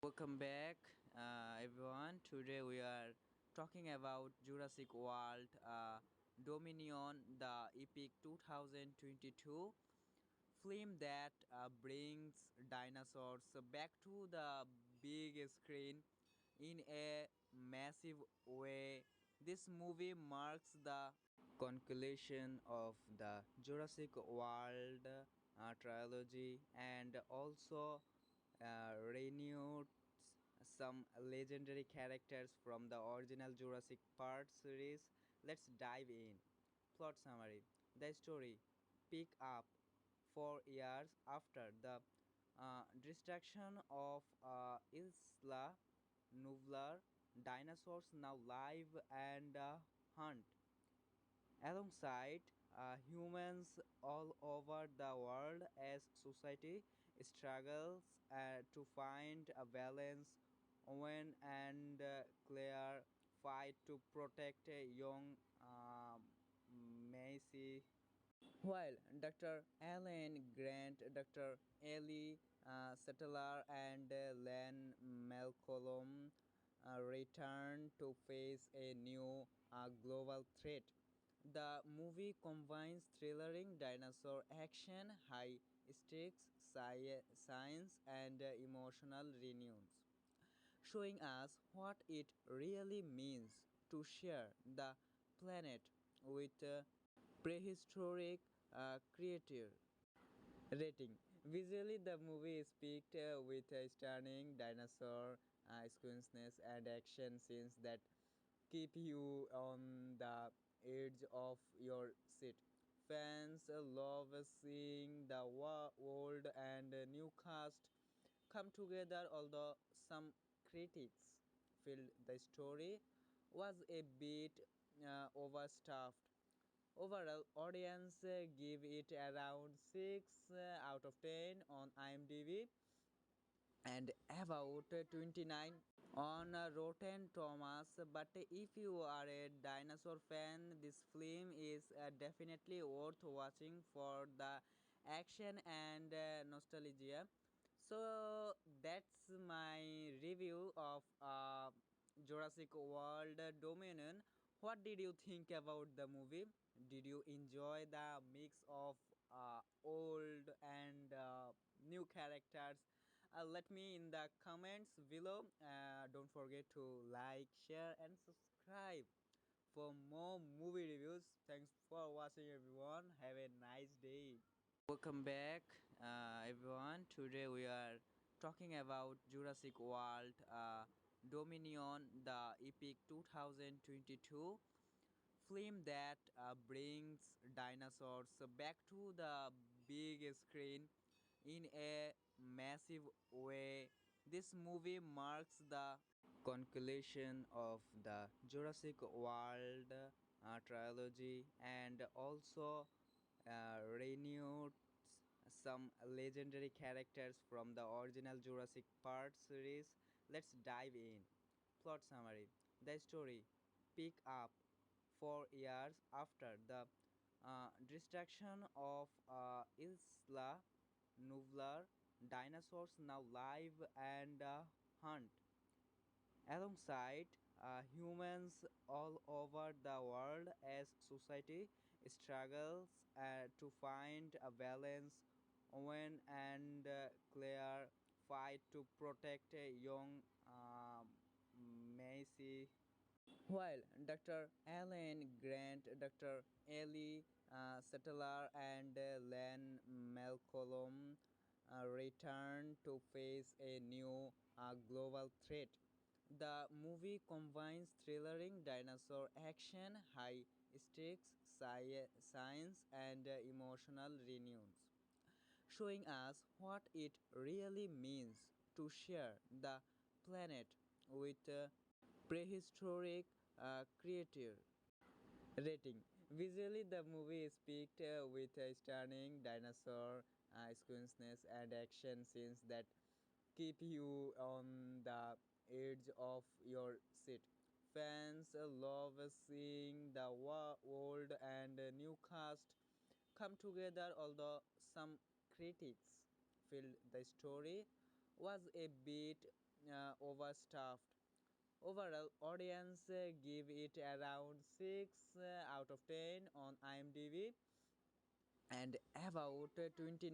Welcome back, everyone. Today we are talking about Jurassic World Dominion, the epic 2022 film that brings dinosaurs back to the big screen in a massive way. This movie marks the conclusion of the Jurassic World trilogy and also renewed some legendary characters from the original Jurassic Park series. Let's dive in. Plot summary. The story pick up 4 years after the destruction of Isla Nublar. Dinosaurs now live and hunt alongside humans all over the world as society struggles to find a balance. Owen and Claire fight to protect a young Macy, while Dr. Alan Grant, Dr. Ellie Sattler, and Len Malcolm return to face a new global threat. The movie combines thrillering dinosaur action, high stakes science, and emotional reunions, showing us what it really means to share the planet with prehistoric creature. Rating. Visually, the is picked with a stunning dinosaur sequences and action scenes that keep you on the edge of your seat. Fans love seeing the old and new cast come together, although some critics feel the story was a bit overstuffed. Overall, audience give it around 6 out of 10 on IMDb and about 29 on Rotten Tomatoes. But if you are a dinosaur fan, this film is definitely worth watching for the action and nostalgia. So that's my review of Jurassic World Dominion. What did you think about the movie? Did you enjoy the mix of old and new characters? Let me in the comments below. Don't forget to like, share, and subscribe for more movie reviews. Thanks for watching, everyone. Have a nice day. Welcome back, everyone. Today we are talking about Jurassic World Dominion, the epic 2022 film that brings dinosaurs back to the big screen in a massive way. This movie marks the conclusion of the Jurassic World trilogy and also renewed some legendary characters from the original Jurassic Park series. Let's dive in. Plot summary. The story pick up 4 years after the destruction of Isla Nublar. Dinosaurs now live and hunt alongside humans all over the world as society struggles to find a balance. Owen and Claire fight to protect a young Macy, while Dr. Alan Grant, Dr. Ellie Sattler, and Len Malcolm return to face a new global threat. The movie combines thrillering dinosaur action, high stakes science, and emotional reunions, showing us what it really means to share the planet with prehistoric creature. Rating. Visually, the movie is picked with a stunning dinosaur sequences and action scenes that keep you on the edge of your seat. Fans love seeing the old and new cast come together, although some critics feel the story was a bit overstuffed. Overall, audience give it around 6 out of 10 on IMDb and about 29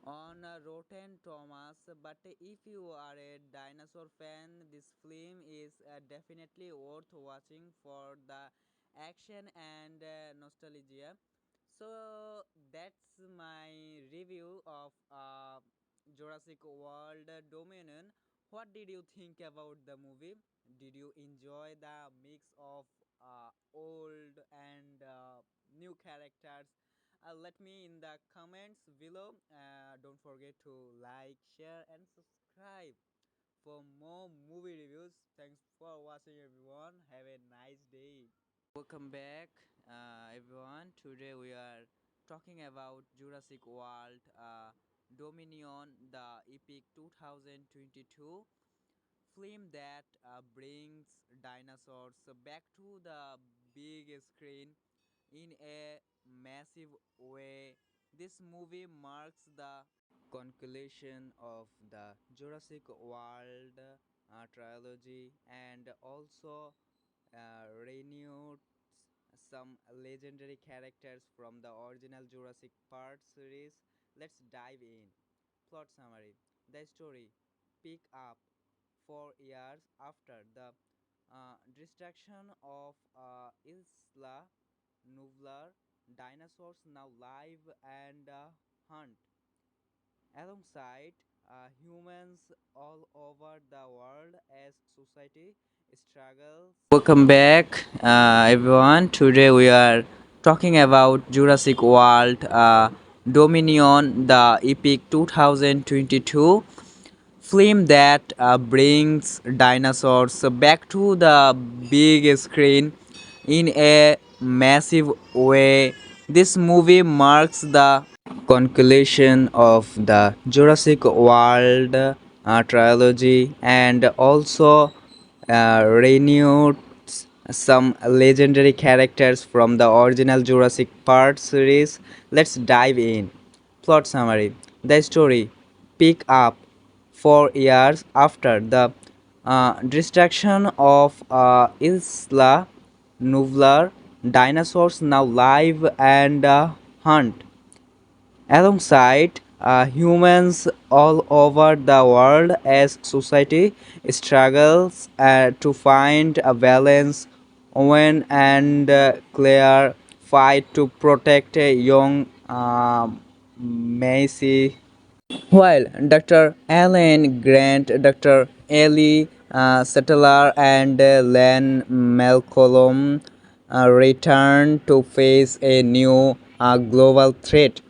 on Rotten Tomatoes. But if you are a dinosaur fan, this film is definitely worth watching for the action and nostalgia. So that's my review of Jurassic World Dominion. What did you think about the movie? Did you enjoy the mix of old and new characters? Let me in the comments below. Don't forget to like, share, and subscribe for more movie reviews. Thanks for watching, everyone. Have a nice day. Welcome back, everyone. Today we are talking about Jurassic World Dominion, the epic 2022 film that brings dinosaurs back to the big screen in a massive way. This movie marks the conclusion of the Jurassic World trilogy and also renewed some legendary characters from the original Jurassic Park series. Let's dive in. Plot summary. The story pick up 4 years after the destruction of Isla Nublar. Dinosaurs now live and hunt alongside humans all over the world as society struggles. Welcome back, everyone. Today we are talking about Jurassic World Dominion, the epic 2022 film that brings dinosaurs back to the big screen in a massive way. This movie marks the conclusion of the Jurassic World trilogy and also renewed some legendary characters from the original Jurassic Park series. Let's dive in. Plot summary. The story pick up 4 years after the destruction of Isla Nublar. Dinosaurs now live and hunt alongside humans all over the world as society struggles to find a balance. Owen and Claire fight to protect a young Macy, while Dr. Alan Grant, Dr. Ellie Settler, and Len Malcolm return to face a new global threat.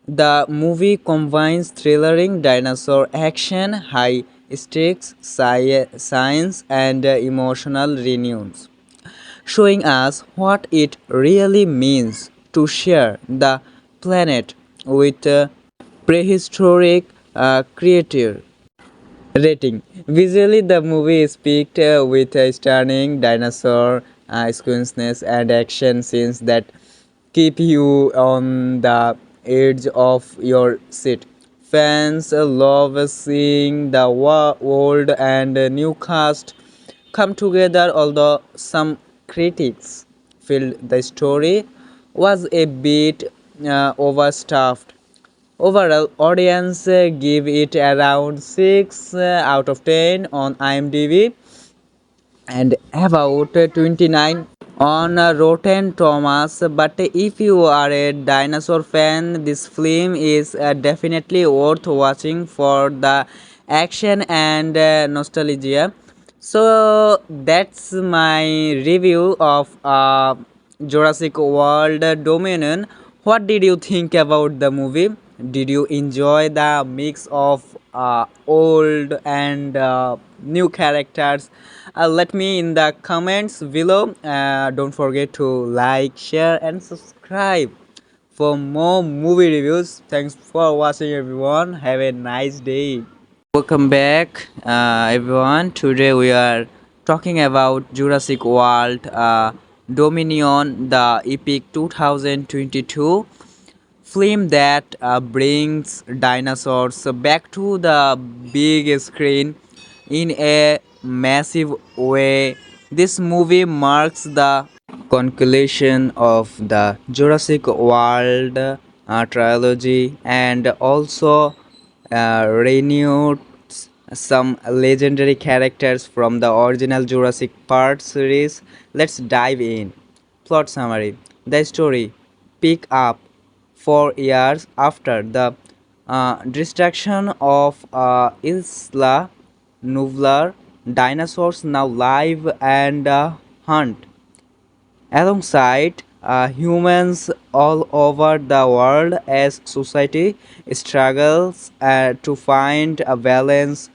The movie combines thrillering dinosaur action, high stakes science, and emotional renewals, showing us what it really means to share the planet with prehistoric creature. Rating. Visually, the is picked with a stunning dinosaur sequences and action scenes that keep you on the edge of your seat. Fans love seeing the old and new cast come together, although some critics feel the story was a bit overstuffed. Overall, audience give it around 6 out of 10 on IMDb and about 29 on Rotten Tomatoes. But if you are a dinosaur fan, this film is definitely worth watching for the action and nostalgia. So that's my review of Jurassic World Dominion. What did you think about the movie? Did you enjoy the mix of old and new characters? Let me in the comments below. Don't forget to like, share, and subscribe for more movie reviews. Thanks for watching, everyone. Have a nice day. Welcome back, everyone. Today we are talking about Jurassic World Dominion, the epic 2022 film that brings dinosaurs back to the big screen in a massive way. This movie marks the conclusion of the Jurassic World trilogy and also renewed some legendary characters from the original Jurassic Park series. Let's dive in. Plot summary. The story pick up 4 years after the destruction of Isla Nublar. Dinosaurs now live and hunt alongside humans all over the world as society struggles to find a balance.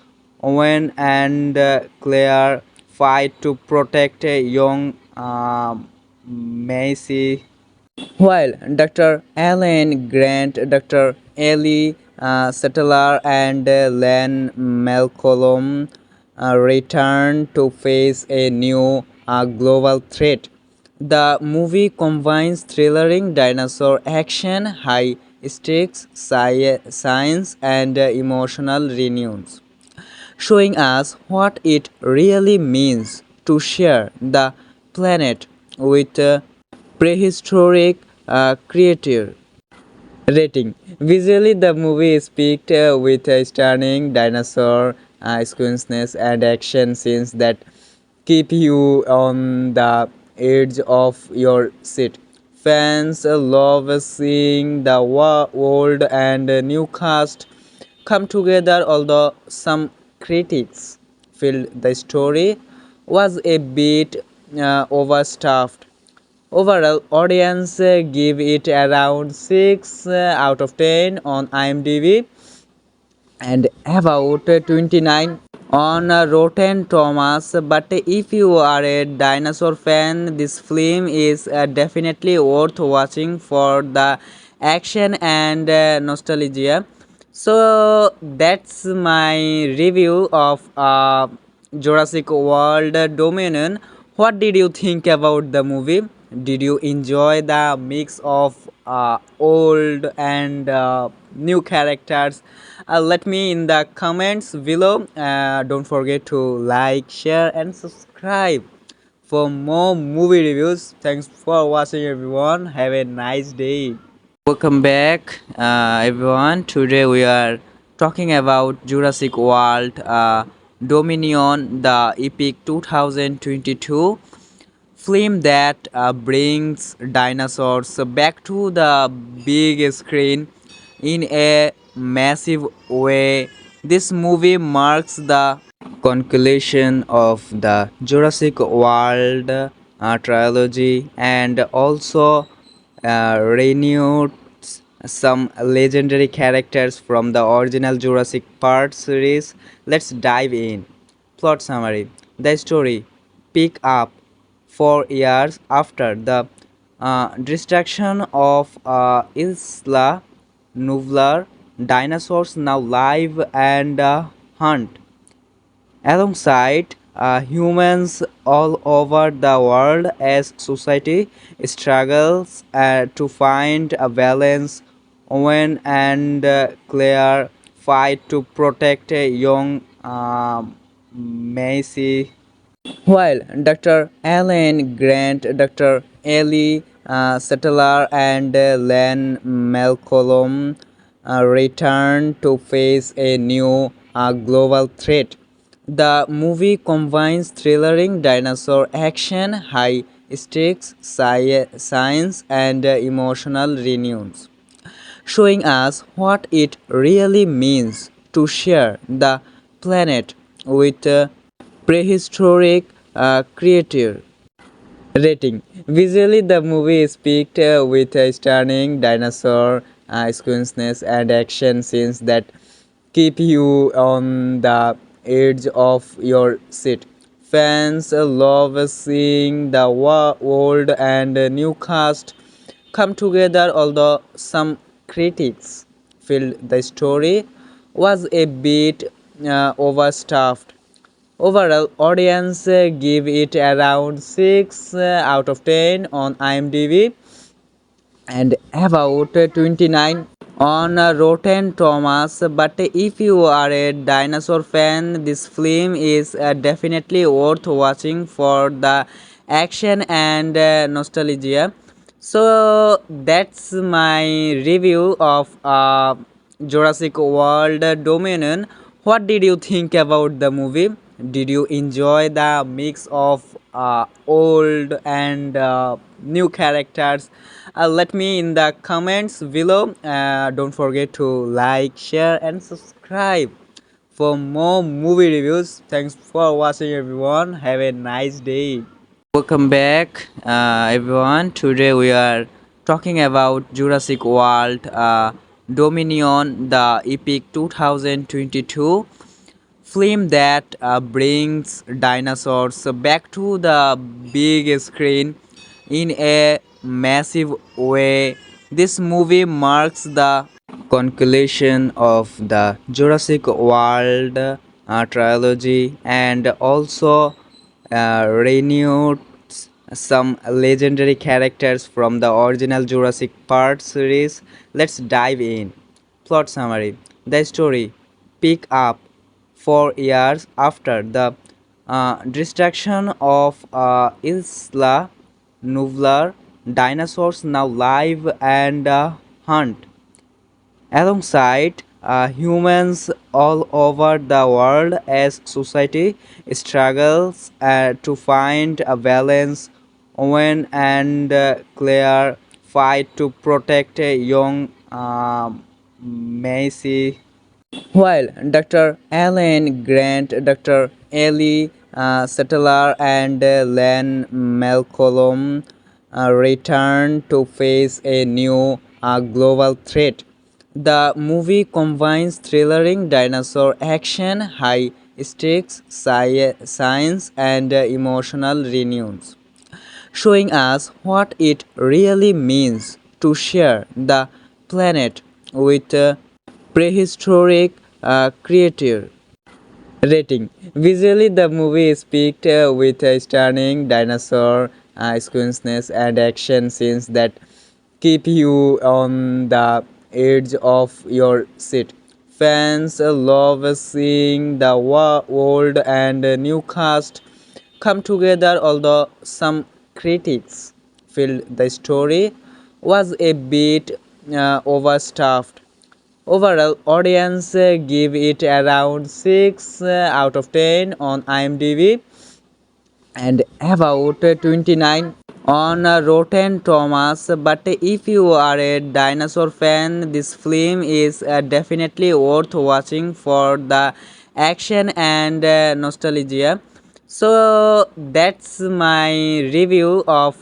Owen and Claire fight to protect a young Macy, while Dr. Alan Grant, Dr. Ellie Settler, and Len Malcolm return to face a new global threat. The movie combines thrillering dinosaur action, high stakes science, and emotional renewals, showing us what it really means to share the planet with prehistoric creature. Rating. Visually, the movie is picked with a stunning dinosaur sequences and action scenes that keep you on the edge of your seat. Fans love seeing the old and new cast come together, although some critics feel the story was a bit overstuffed. Overall, audience give it around 6 out of 10 on IMDb and about 29 on Rotten Tomatoes. But if you are a dinosaur fan, this film is definitely worth watching for the action and nostalgia. So that's my review of Jurassic World Dominion. What did you think about the movie? Did you enjoy the mix of old and new characters? Let me in the comments below. Don't forget to like, share, and subscribe for more movie reviews. Thanks for watching, everyone. Have a nice day. Welcome back, everyone. Today we are talking about Jurassic World Dominion, the epic 2022 film that brings dinosaurs back to the big screen in a massive way. This movie marks the conclusion of the Jurassic World trilogy and also renewed some legendary characters from the original Jurassic Park series. Let's dive in. Plot summary. The story pick up 4 years after the destruction of Isla Nublar. Dinosaurs now live and hunt alongside humans all over the world as society struggles to find a balance. Owen and Claire fight to protect a young Macy, while Dr. Alan Grant, Dr. Ellie Settler, and Len Malcolm return to face a new global threat. The movie combines thrillering dinosaur action, high stakes science, and emotional renewals, showing us what it really means to share the planet with prehistoric creature. Rating. Visually, the movie is picked with a stunning dinosaur sequences and action scenes that keep you on the edge of your seat. Fans love seeing the old and new cast come together, although some critics feel the story was a bit overstuffed. Overall, audience give it around 6 out of 10 on IMDb and about 29 on Rotten Thomas. But if you are a dinosaur fan, this film is definitely worth watching for the action and nostalgia. So that's my review of Jurassic World Dominion. What did you think about the movie? Did you enjoy the mix of old and new characters? Let me in the comments below. Don't forget to like, share, and subscribe for more movie reviews. Thanks for watching, everyone. Have a nice day. Welcome back, everyone. Today we are talking about Jurassic World Dominion, the epic 2022 film that brings dinosaurs back to the big screen in a massive way. This movie marks the conclusion of the Jurassic World trilogy and also renewed some legendary characters from the original Jurassic Park series. Let's dive in. Plot summary. The story pick up 4 years after the destruction of Isla Nublar. Dinosaurs now live and hunt alongside humans all over the world as society struggles to find a balance. Owen and Claire fight to protect a young Macy, while Dr. Alan Grant, Dr. Ellie Settler, and Len Malcolm return to face a new global threat. The movie combines thrillering dinosaur action, high stakes science, and emotional renewals, showing us what it really means to share the planet with prehistoric creature. Rating. Visually, the is picked with a stunning dinosaur sequences and action scenes that keep you on the edge of your seat. Fans love seeing the old and new cast come together, although some critics feel the story was a bit overstuffed. Overall, audience give it around 6 out of 10 on IMDb and about 29 on Rotten Thomas. But if you are a dinosaur fan, this film is definitely worth watching for the action and nostalgia. So that's my review of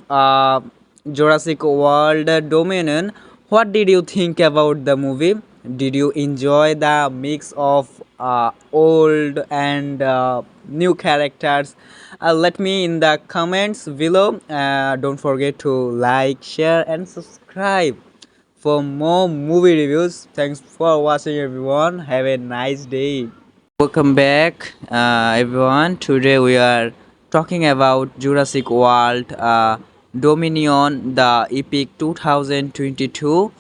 Jurassic World Dominion. What did you think about the movie? Did you enjoy the mix of old and new characters? Let me in the comments below. Don't forget to like, share, and subscribe for more movie reviews. Thanks for watching, everyone. Have a nice day. Welcome back, everyone. Today we are talking about Jurassic World Dominion, the epic 2022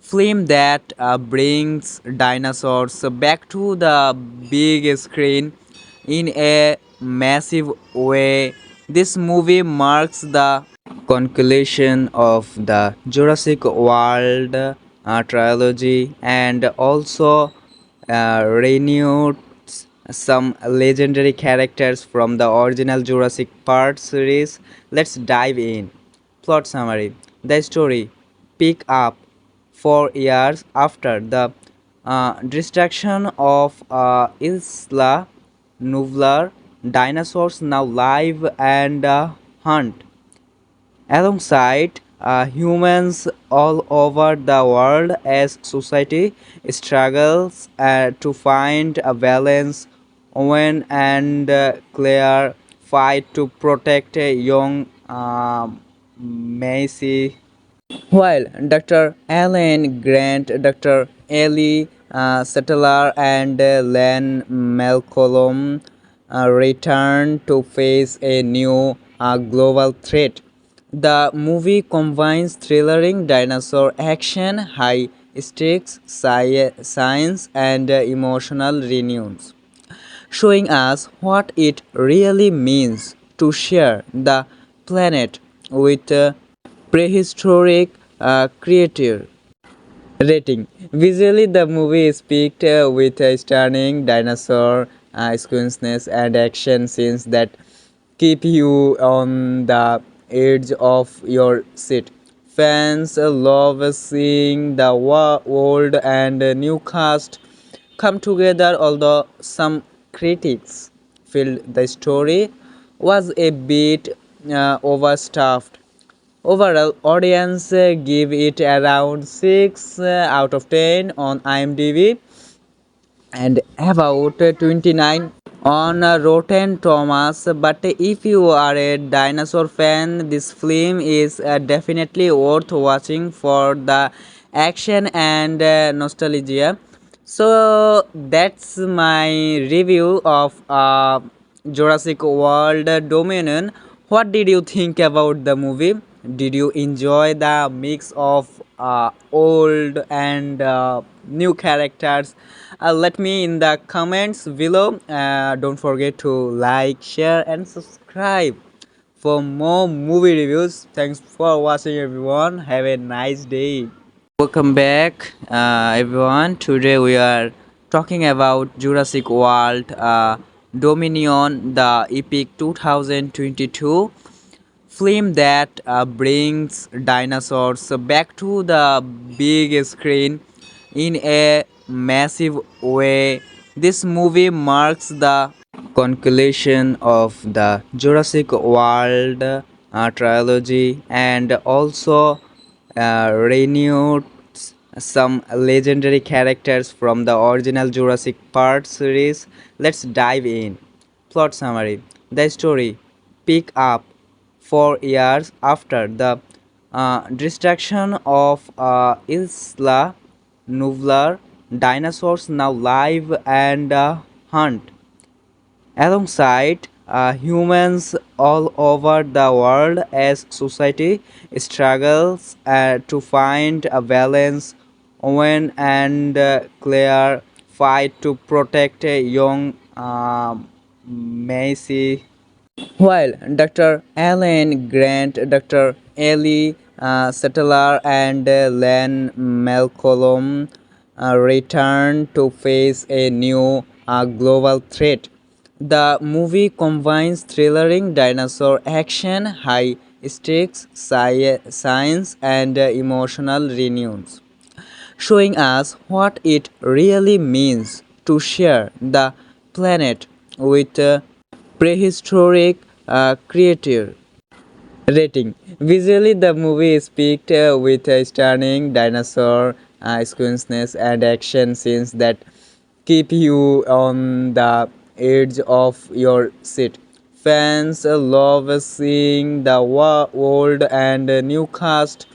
film that brings dinosaurs back to the big screen in a massive way. This movie marks the conclusion of the Jurassic World trilogy and also renewed some legendary characters from the original Jurassic Park series. Let's dive in. Plot summary. The story pick up 4 years after the destruction of Isla Nublar. Dinosaurs now live and hunt alongside humans all over the world as society struggles to find a balance. Owen and Claire fight to protect a young Macy, while Dr. Alan Grant, Dr. Ellie Settler, and Len Malcolm return to face a new global threat. The movie combines thrillering dinosaur action, high stakes science, and emotional reunions, showing us what it really means to share the planet with prehistoric creatures. Rating. Visually, the movie is picked with a stunning dinosaur sequences and action scenes that keep you on the edge of your seat. Fans love seeing the old and new cast come together, although some critics feel the story was a bit overstuffed. Overall, audience give it around 6 out of 10 on IMDb and about 29 on Rotten Tomatoes. But if you are a dinosaur fan, this film is definitely worth watching for the action and nostalgia. So that's my review of Jurassic World Dominion. What did you think about the movie? Did you enjoy the mix of old and new characters? Let me in the comments below. Don't forget to like, share, and subscribe for more movie reviews. Thanks for watching, everyone. Have a nice day. Welcome back, everyone. Today we are talking about Jurassic World Dominion, the epic 2022 film that brings dinosaurs back to the big screen in a massive way. This movie marks the conclusion of the Jurassic World trilogy and also renewed some legendary characters from the original Jurassic Park series. Let's dive in. Plot summary. The story pick up 4 years after the destruction of Isla Nublar. Dinosaurs now live and hunt alongside humans all over the world as society struggles to find a balance. Owen and Claire fight to protect a young Macy, while Dr. Alan Grant, Dr. Ellie Settler, and Len Malcolm return to face a new global threat. The movie combines thrillering dinosaur action, high stakes science, and emotional reunions, showing us what it really means to share the planet with prehistoric creatures. Rating. Visually, the movie is picked with a stunning dinosaur sequences and action scenes that keep you on the edge of your seat. Fans love seeing the old and new cast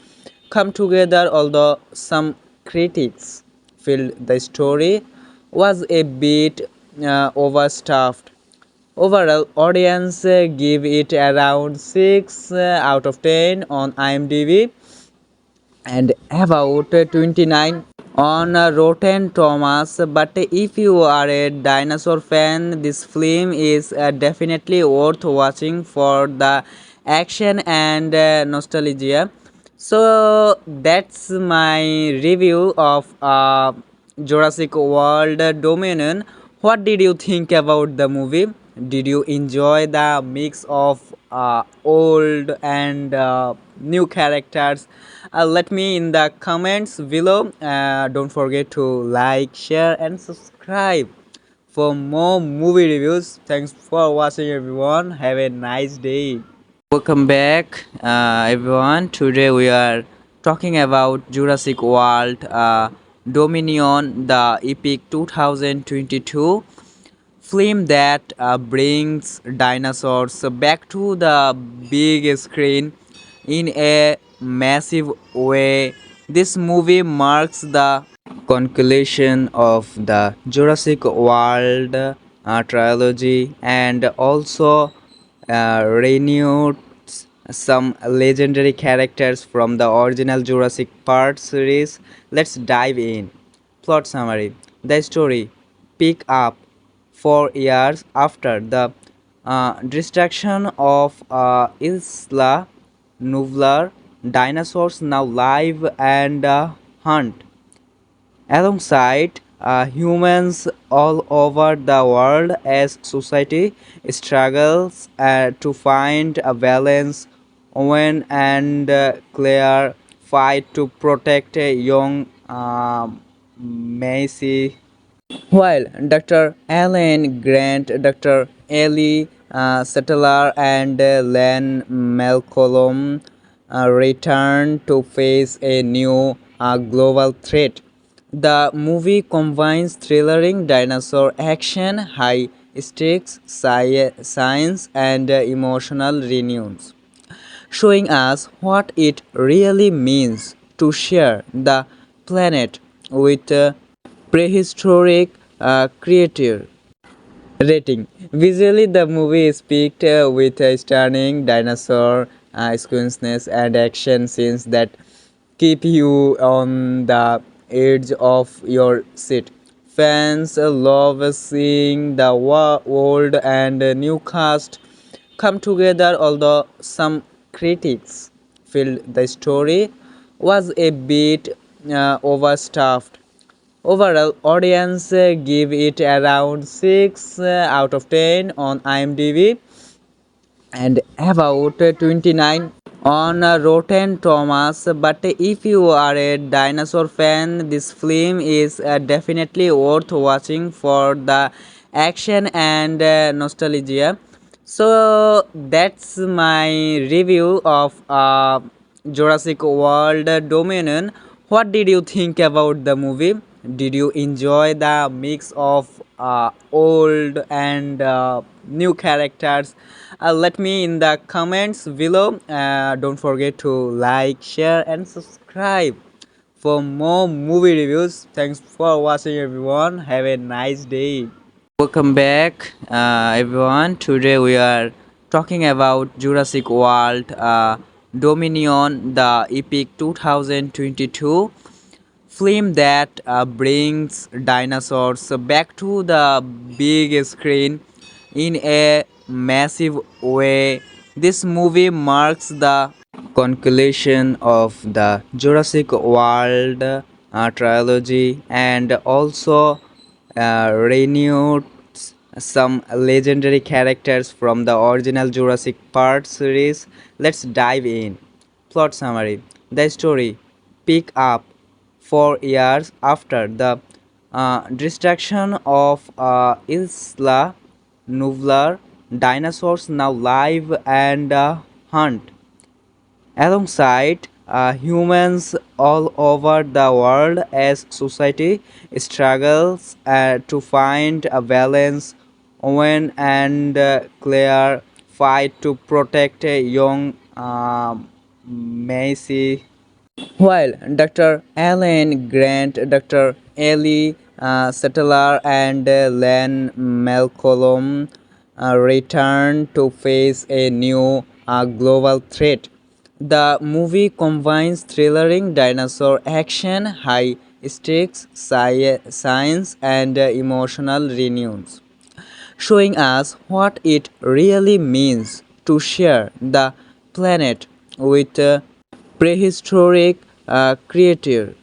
come together, although some critics feel the story was a bit overstuffed. Overall, audience give it around 6 out of 10 on IMDb and about 29 on Rotten Tomatoes. But if you are a dinosaur fan, this film is definitely worth watching for the action and nostalgia. So that's my review of Jurassic World Dominion. What did you think about the movie? Did you enjoy the mix of old and new characters? Let me in the comments below. Don't forget to like, share, and subscribe for more movie reviews. Thanks for watching, everyone. Have a nice day. Welcome back, everyone. Today we are talking about Jurassic World Dominion, the epic 2022 film that brings dinosaurs back to the big screen in a massive way. This movie marks the conclusion of the Jurassic World trilogy and also renewed some legendary characters from the original Jurassic Park series. Let's dive in. Plot summary. The story pick up 4 years after the destruction of Isla Nublar. Dinosaurs now live and hunt alongside humans all over the world as society struggles to find a balance. Owen and Claire fight to protect a young Macy, while Dr. Alan Grant, Dr. Ellie Settler, and Len Malcolm return to face a new global threat. The movie combines thrillering dinosaur action, high stakes science, and emotional reunions, showing us what it really means to share the planet with prehistoric creature. Rating. Visually, the is picked with a stunning dinosaur sequences and action scenes that keep you on the edge of your seat. Fans love seeing the old and new cast come together, although some critics feel the story was a bit overstuffed. Overall, audience give it around 6 out of 10 on IMDb and about 29 on Rotten Tomatoes. But if you are a dinosaur fan, this film is definitely worth watching for the action and nostalgia. So that's my review of Jurassic World Dominion. What did you think about the movie? Did you enjoy the mix of old and new characters? Let me in the comments below. Don't forget to like, share, and subscribe for more movie reviews. Thanks for watching, everyone. Have a nice day. Welcome back, everyone. Today we are talking about Jurassic World Dominion, the epic 2022 film that brings dinosaurs back to the big screen in a massive way. This movie marks the conclusion of the Jurassic World trilogy and also renewed some legendary characters from the original Jurassic Park series. Let's dive in. Plot summary. The story pick up 4 years after the destruction of Isla Nublar. Dinosaurs now live and hunt alongside humans all over the world as society struggles to find a balance. Owen and Claire fight to protect a young Macy, while Dr. Alan Grant, Dr. Ellie Settler, and Len Malcolm return to face a new global threat. The movie combines thrillering dinosaur action, high stakes science, and emotional reunions, showing us what it really means to share the planet with prehistoric creature.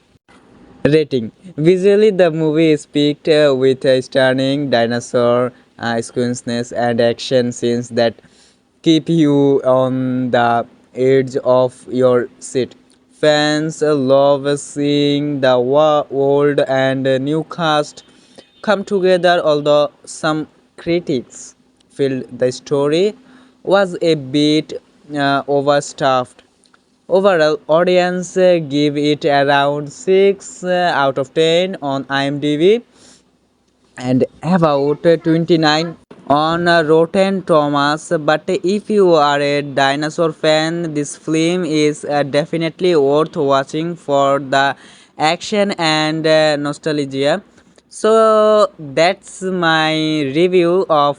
Rating. Visually, the movie is picked with a stunning dinosaur sequences and action scenes that keep you on the edge of your seat. Fans love seeing the old and new cast come together, although some critics feel the story was a bit overstuffed. Overall, audience give it around 6 out of 10 on IMDb and about 29 on Rotten Tomatoes. But if you are a dinosaur fan, this film is definitely worth watching for the action and nostalgia. So that's my review of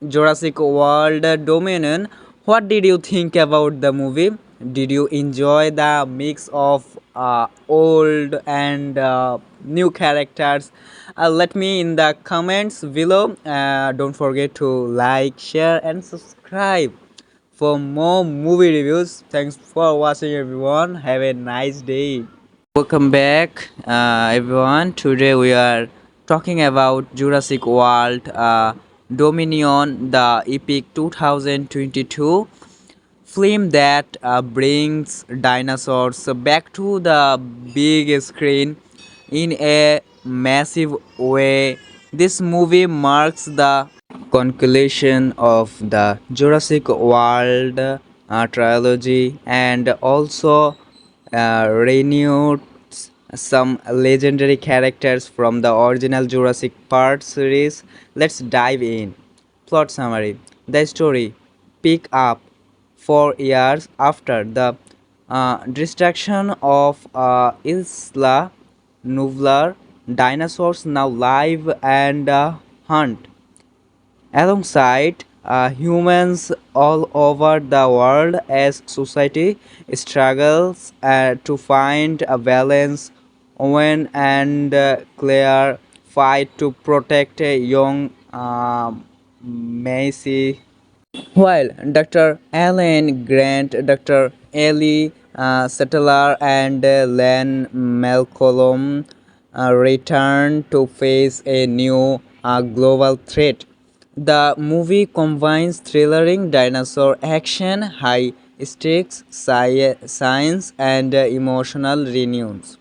Jurassic World Dominion. What did you think about the movie? Did you enjoy the mix of old and new characters? Let me in the comments below. Don't forget to like, share, and subscribe for more movie reviews. Thanks for watching, everyone. Have a nice day. Welcome back, everyone. Today we are talking about Jurassic World Dominion, the epic 2022 film that brings dinosaurs back to the big screen in a massive way. This movie marks the conclusion of the Jurassic World trilogy and also renewed some legendary characters from the original Jurassic Park series. Let's dive in. Plot summary. The story pick up 4 years after the destruction of Isla Nublar. Dinosaurs now live and hunt alongside humans all over the world as society struggles to find a balance. Owen and Claire fight to protect a young Macy, while Dr. Alan Grant, Dr. Ellie Settler, and Len Malcolm return to face a new global threat. The movie combines thrillering dinosaur action, high stakes science, and emotional renewals,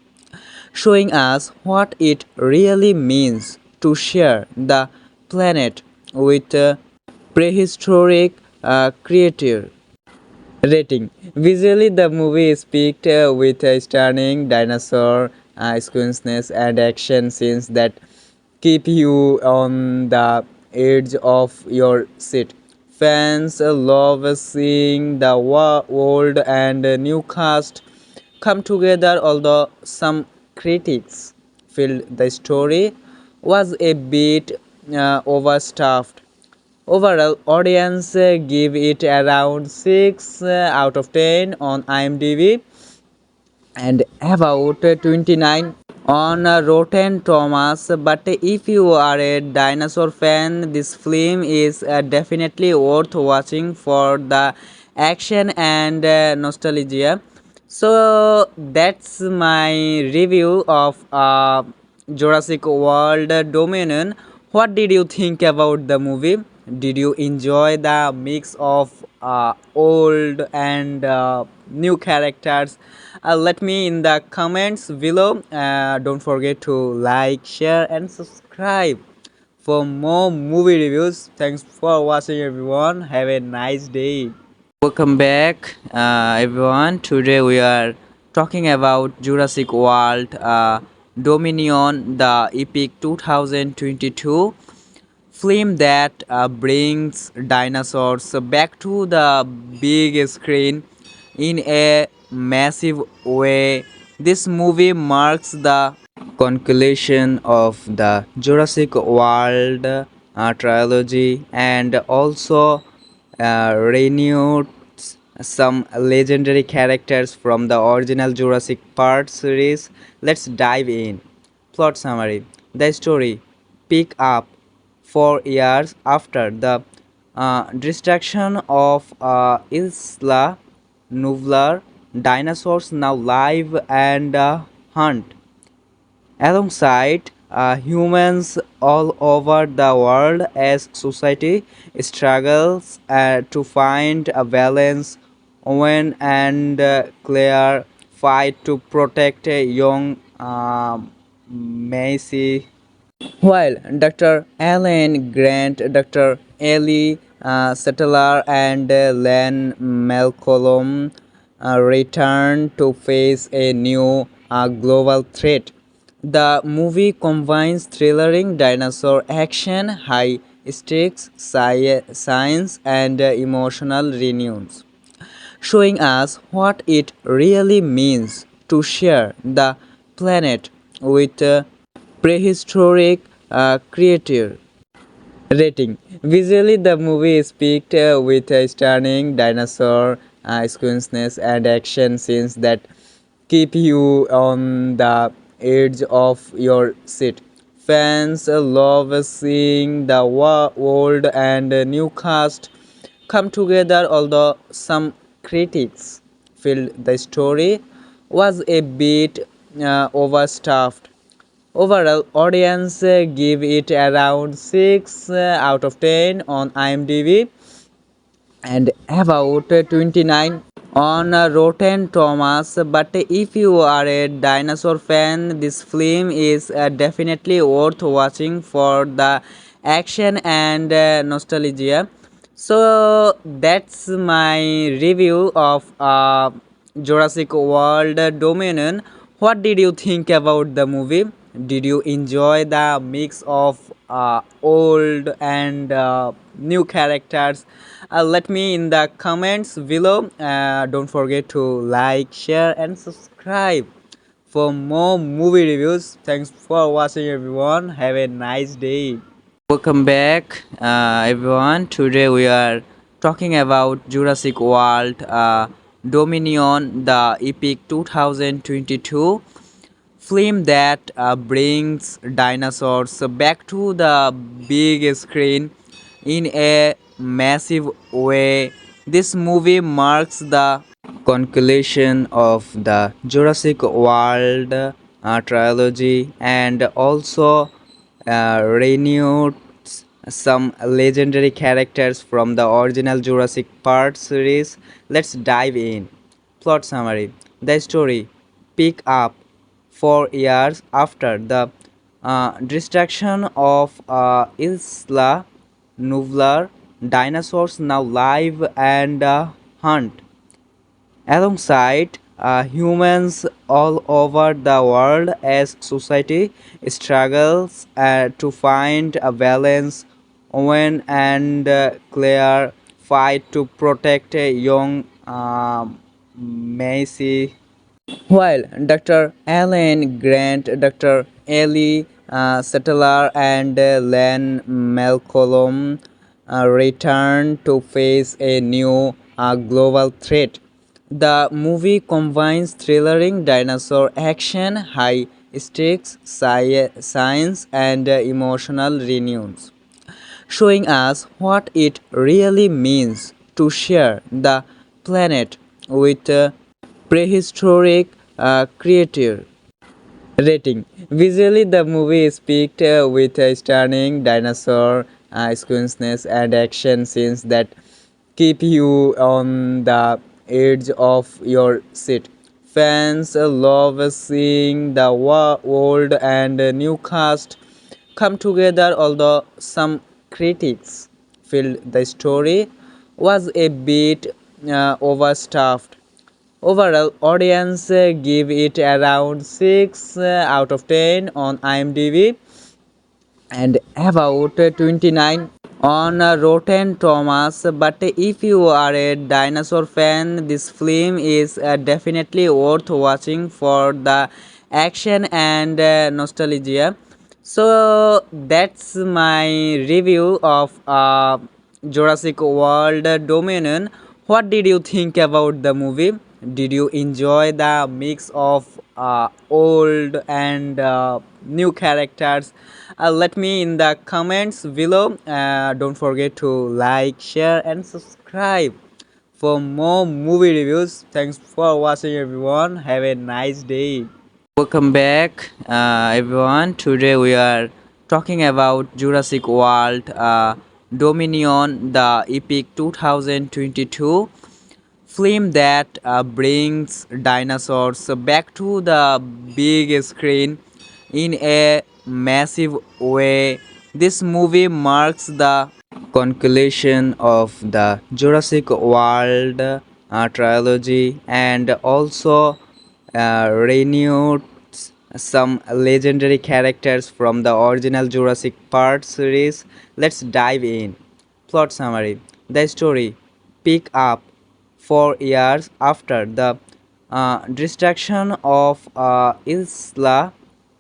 showing us what it really means to share the planet with prehistoric creature. Rating. Visually, the is picked with a stunning dinosaur sequences and action scenes that keep you on the edge of your seat. Fans love seeing the old and new cast come together, although some critics feel the story was a bit overstuffed. Overall, audience give it around 6 out of 10 on IMDb and about 29 on Rotten Tomatoes. But if you are a dinosaur fan, this film is definitely worth watching for the action and nostalgia. So that's my review of Jurassic World Dominion. What did you think about the movie? Did you enjoy the mix of old and new characters? Let me in the comments below. Don't forget to like, share, and subscribe for more movie reviews. Thanks for watching, everyone. Have a nice day. Welcome back, everyone. Today we are talking about Jurassic World Dominion, the epic 2022 film that brings dinosaurs back to the big screen in a massive way. This movie marks the conclusion of the Jurassic World trilogy and also renewed some legendary characters from the original Jurassic Park series. Let's dive in. Plot summary. The story pick up 4 years after the destruction of Isla Nublar. Dinosaurs now live and hunt alongside humans all over the world as society struggles to find a balance. Owen and Claire fight to protect a young Macy, while Dr. Alan Grant, Dr. Ellie Settler, and Len Malcolm return to face a new global threat. The movie combines thrillering dinosaur action, high stakes science, and emotional renewals, showing us what it really means to share the planet with prehistoric creature. Rating. Visually, the movie is picked with a stunning dinosaur sequences and action scenes that keep you on the edge of your seat. Fans love seeing the old and new cast come together, although some critics feel the story was a bit overstuffed. Overall, audience give it around 6 out of 10 on IMDb and about 29 on Rotten Tomatoes. But if you are a dinosaur fan, this film is definitely worth watching for the action and nostalgia. So that's my review of Jurassic World Dominion. What did you think about the movie? Did you enjoy the mix of old and new characters? Let me in the comments below. Don't forget to like, share, and subscribe for more movie reviews. Thanks for watching, everyone. Have a nice day. Welcome back, everyone. Today we are talking about Jurassic World Dominion, the epic 2022 film that brings dinosaurs back to the big screen in a massive way. This movie marks the conclusion of the Jurassic World trilogy and also renewed some legendary characters from the original Jurassic Park series. Let's dive in. Plot summary. The story pick up 4 years after the destruction of Isla Nublar. Dinosaurs now live and hunt alongside humans all over the world as society struggles to find a balance. Owen and Claire fight to protect a young Macy, while Dr. Alan Grant, Dr. Ellie Settler, and Len Malcolm return to face a new global threat. The movie combines thrillering dinosaur action, high stakes science, and emotional reunions, showing us what it really means to share the planet with prehistoric creature. Rating. Visually, the movie is picked with a stunning dinosaur sequences and action scenes that keep you on the edge of your seat. Fans love seeing the old and new cast come together, although some critics feel the story was a bit overstuffed. Overall, audience give it around 6 out of 10 on IMDb and about 29 on Rotten Tomatoes. But if you are a dinosaur fan, this film is definitely worth watching for the action and nostalgia. So that's my review of Jurassic World Dominion. What did you think about the movie? Did you enjoy the mix of old and new characters? Let me in the comments below. Don't forget to like, share, and subscribe for more movie reviews. Thanks for watching, everyone. Have a nice day. Welcome back, everyone. Today we are talking about Jurassic World Dominion, the epic 2022 film that brings dinosaurs back to the big screen in a massive way. This movie marks the conclusion of the Jurassic World trilogy and also renewed some legendary characters from the original Jurassic Park series. Let's dive in. Plot summary. The story pick up 4 years after the destruction of Isla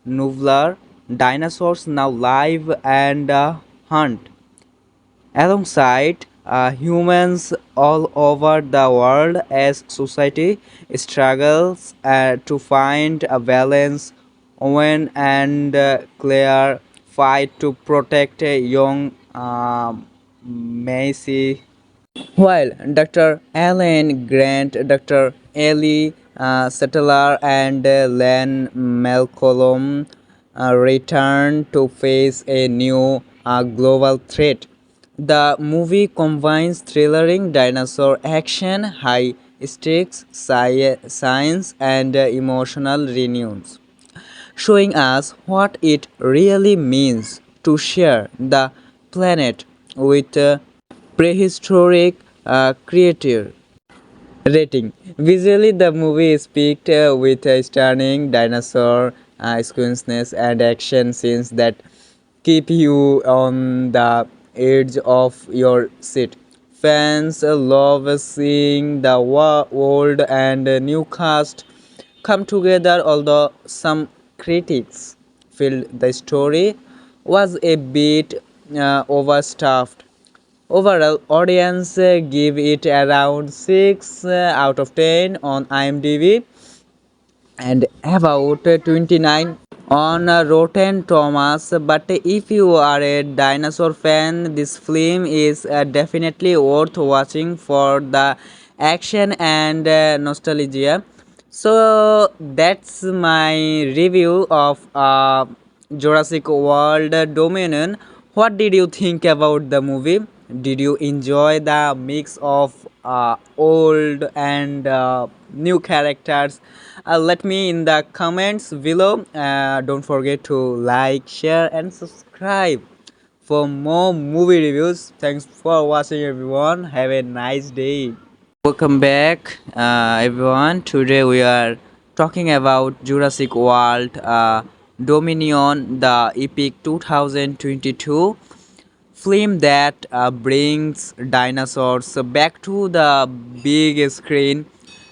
Nublar. Dinosaurs now live and hunt alongside humans all over the world as society struggles to find a balance. Owen and Claire fight to protect a young Macy, while Dr. Alan Grant, Dr. Ellie Settler, and Len Malcolm return to face a new global threat. The movie combines thrillering dinosaur action, high stakes science, and emotional reunions, showing us what it really means to share the planet with prehistoric creature. Rating: visually, the is picked with a stunning dinosaur sequences and action scenes that keep you on the edge of your seat. Fans love seeing the old and new cast come together, although some critics feel the story was a bit overstuffed. Overall, audience give it around 6 out of 10 on IMDb and about 29 on Rotten Tomatoes. But if you are a dinosaur fan, this film is definitely worth watching for the action and nostalgia. So that's my review of Jurassic World Dominion. What did you think about the movie? Did you enjoy the mix of old and new characters? Let me in the comments below. Don't forget to like, share, and subscribe for more movie reviews. Thanks for watching, everyone. Have a nice day. Welcome back, everyone. Today we are talking about Jurassic World Dominion, the epic 2022 film that brings dinosaurs back to the big screen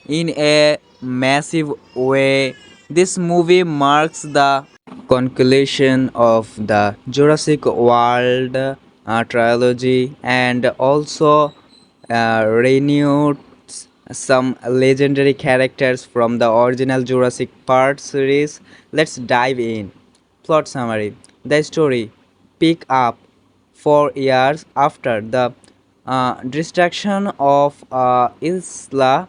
in a massive way. This movie marks the conclusion of the Jurassic World trilogy and also renewed some legendary characters from the original Jurassic Park series. Let's dive in. Plot summary: the story pick up 4 years after the destruction of Isla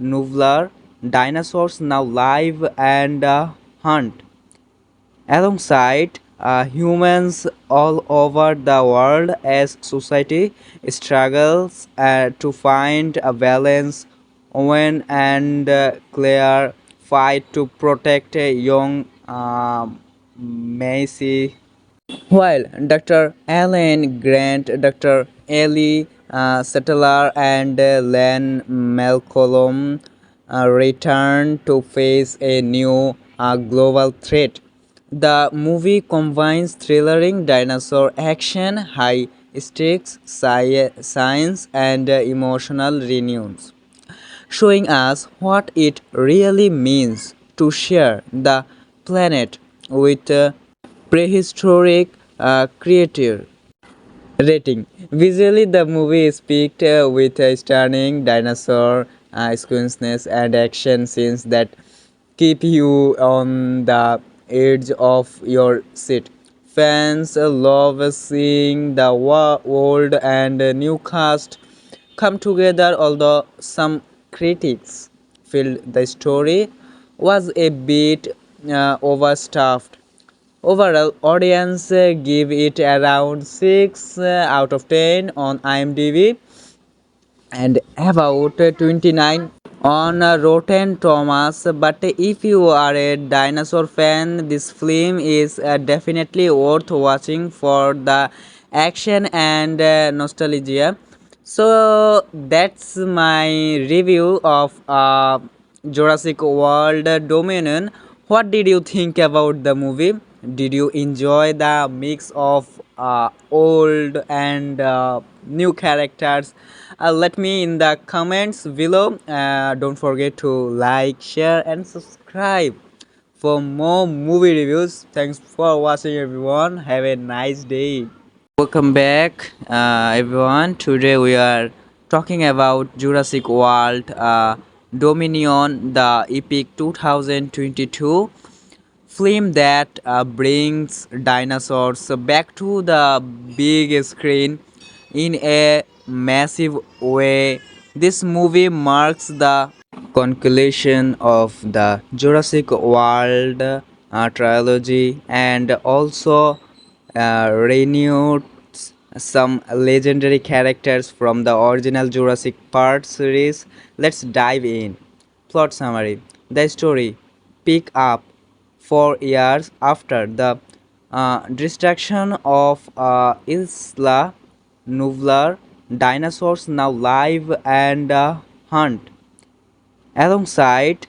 Nublar. Dinosaurs now live and hunt alongside humans all over the world as society struggles to find a balance. Owen and Claire fight to protect a young Macy, while Dr. Alan Grant, Dr. Ellie Settler, and Len Malcolm return to face a new global threat. The movie combines thrillering dinosaur action, high stakes science, and emotional reunions, showing us what it really means to share the planet with prehistoric creature. Rating: visually, the movie is picked with a stunning dinosaur sequences and action scenes that keep you on the edge of your seat. Fans love seeing the old and new cast come together, although some critics feel the story was a bit overstuffed. Overall, audience give it around 6 out of 10 on IMDb and about 29 on Rotten Tomatoes. But if you are a dinosaur fan, this film is definitely worth watching for the action and nostalgia. So that's my review of Jurassic World Dominion. What did you think about the movie? Did you enjoy the mix of old and new characters? Let me in the comments below. Don't forget to like, share, and subscribe for more movie reviews. Thanks for watching, everyone. Have a nice day. Welcome back, everyone. Today we are talking about Jurassic World Dominion, the epic 2022 film that brings dinosaurs back to the big screen in a massive way. This movie marks the conclusion of the Jurassic World trilogy and also renewed some legendary characters from the original Jurassic Park series. Let's dive in. Plot summary. The story pick up 4 years after the destruction of Isla Nublar. Dinosaurs now live and hunt alongside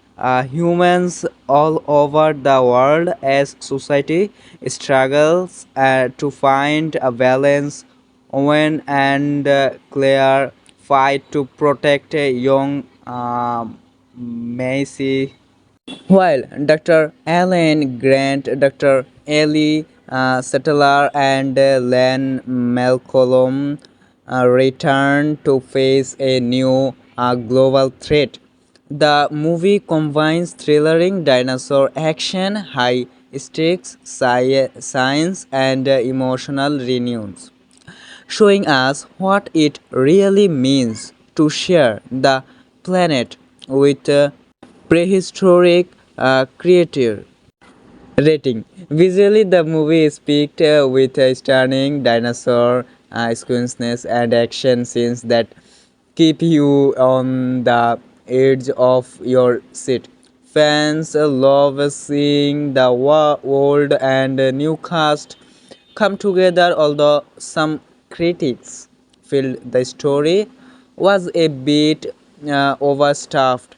humans all over the world as society struggles to find a balance. Owen and Claire fight to protect a young Macy, while Dr. Alan Grant, Dr. Ellie Settler, and Len Malcolm return to face a new global threat. The movie combines thrillering dinosaur action, high stakes science, and emotional renewals, showing us what it really means to share the planet with prehistoric creature. Rating. Visually, the movie is picked with a stunning dinosaur sequences and action scenes that keep you on the edge of your seat. Fans love seeing the old and new cast come together, although some critics feel the story was a bit overstuffed.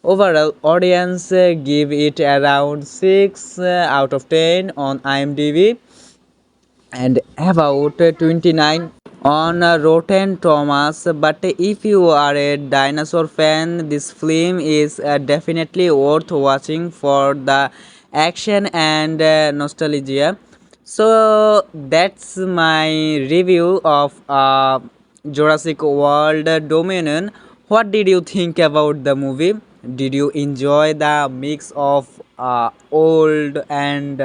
Overall, audience give it around 6 out of 10 on IMDb and about 29 on Rotten Tomatoes. But if you are a dinosaur fan, this film is definitely worth watching for the action and nostalgia. So that's my review of Jurassic World Dominion. What did you think about the movie? Did you enjoy the mix of old and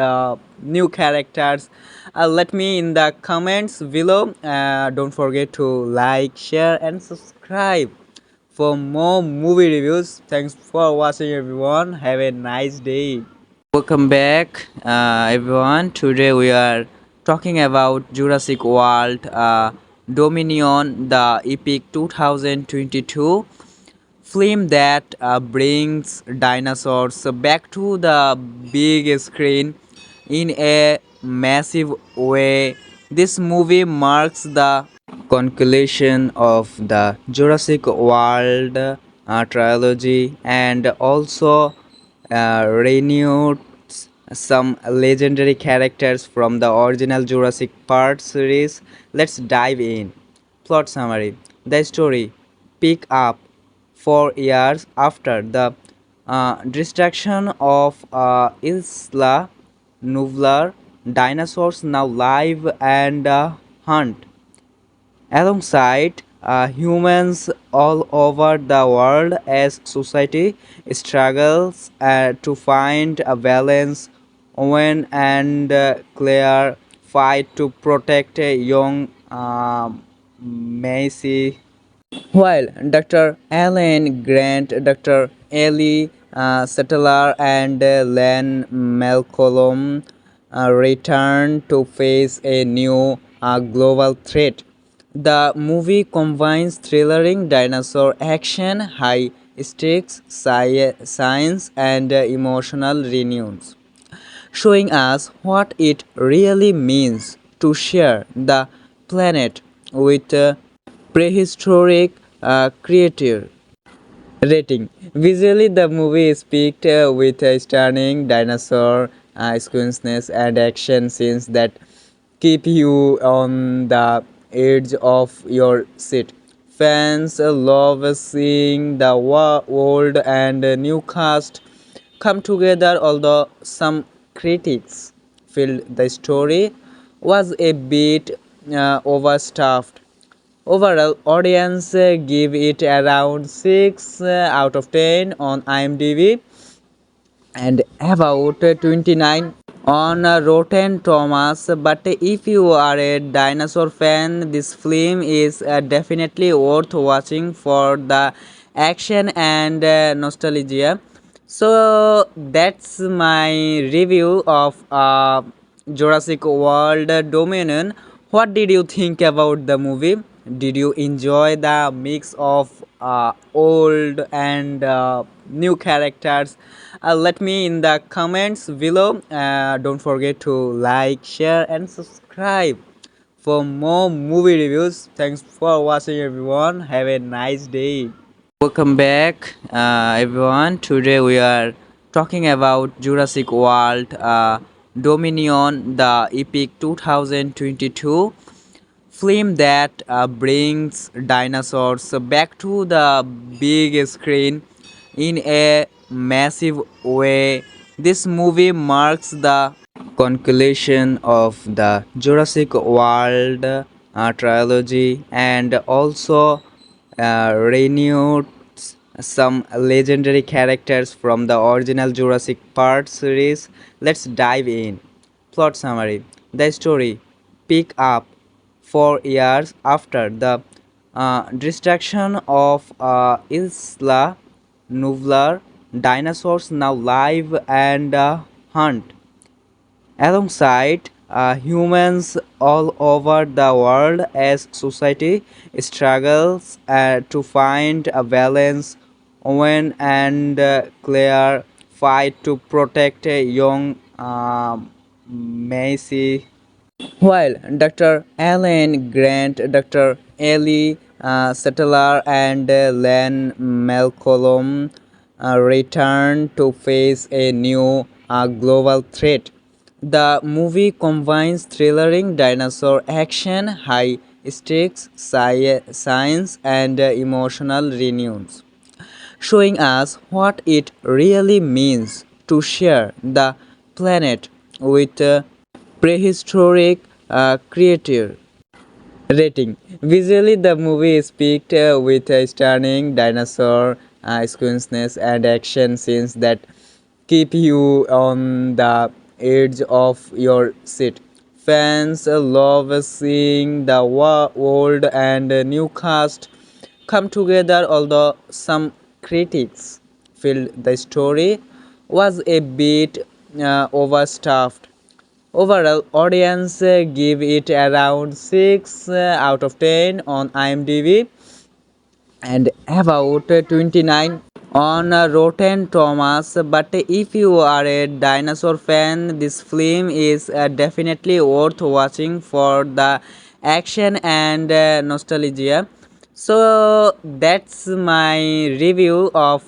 new characters? Let me in the comments below. Don't forget to like, share, and subscribe for more movie reviews. Thanks for watching, everyone. Have a nice day. Welcome back, everyone. Today we are talking about Jurassic World Dominion, the epic 2022 film that brings dinosaurs back to the big screen in a massive way. This movie marks the conclusion of the Jurassic World trilogy and also renewed some legendary characters from the original Jurassic Park series. Let's dive in. Plot summary. The story pick up 4 years after the destruction of Isla Nublar. Dinosaurs now live and hunt alongside humans all over the world as society struggles to find a balance. Owen and Claire fight to protect a young Macy, while Dr. Alan Grant, Dr. Ellie Settler, and Len Malcolm return to face a new global threat. The movie combines thrillering dinosaur action, high stakes science, and emotional renewals, showing us what it really means to share the planet with prehistoric creature. Rating. Visually, the movie is picked with a stunning dinosaur sequences and action scenes that keep you on the edge of your seat. Fans love seeing the old and new cast come together, although some critics feel the story was a bit overstuffed. Overall, audience give it around 6 out of 10 on IMDb and about 29 on Rotten Tomatoes. But if you are a dinosaur fan, this film is definitely worth watching for the action and nostalgia. So that's my review of Jurassic World Dominion. What did you think about the movie? Did you enjoy the mix of old and new characters? Let me in the comments below. Don't forget to like, share, and subscribe for more movie reviews. Thanks for watching, everyone. Have a nice day. Welcome back, everyone. Today we are talking about Jurassic World Dominion, the epic 2022 film that brings dinosaurs back to the big screen in a massive way. This movie marks the conclusion of the Jurassic World trilogy and also renewed some legendary characters from the original Jurassic Park series. Let's dive in. Plot summary. The story pick up 4 years after the destruction of Isla Nublar. Dinosaurs now live and hunt alongside humans all over the world as society struggles to find a balance. Owen and Claire fight to protect a young Macy, while Dr. Alan Grant, Dr. Ellie Settler, and Len Malcolm return to face a new global threat. The movie combines thrillering dinosaur action, high stakes science, and emotional renewals, showing us what it really means to share the planet with prehistoric creature. Rating. Visually, the is picked with a stunning dinosaur squinciness and action scenes that keep you on the edge of your seat. Fans love seeing the old and new cast come together, although some critics feel the story was a bit overstuffed. Overall, audience give it around 6 out of 10 on IMDb and about 29 on Rotten Tomatoes. But if you are a dinosaur fan, this film is definitely worth watching for the action and nostalgia. So that's my review of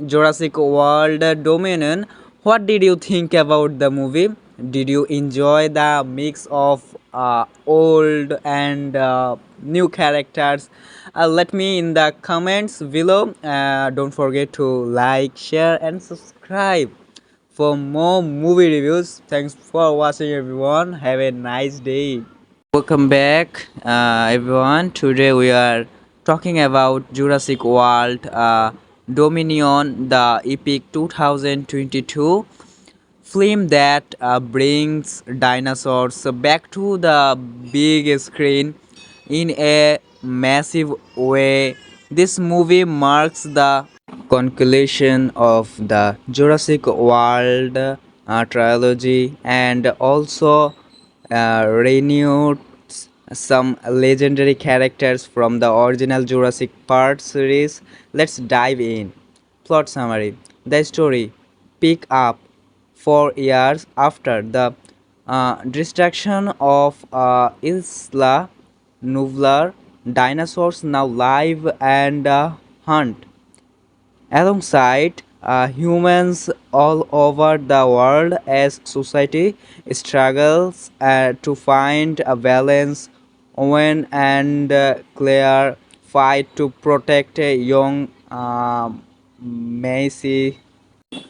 Jurassic World Dominion. What did you think about the movie? Did you enjoy the mix of old and new characters? Let me in the comments below. Don't forget to like, share, and subscribe for more movie reviews. Thanks for watching, everyone. Have a nice day. Welcome back, everyone. Today we are talking about Jurassic World Dominion, the epic 2022 film that brings dinosaurs back to the big screen in a massive way. This movie marks the conclusion of the Jurassic World trilogy and also renewed some legendary characters from the original Jurassic Park series. Let's dive in. Plot summary. The story pick up 4 years after the destruction of Isla Nublar. Dinosaurs now live and hunt alongside humans all over the world as society struggles to find a balance. Owen and Claire fight to protect a young Macy,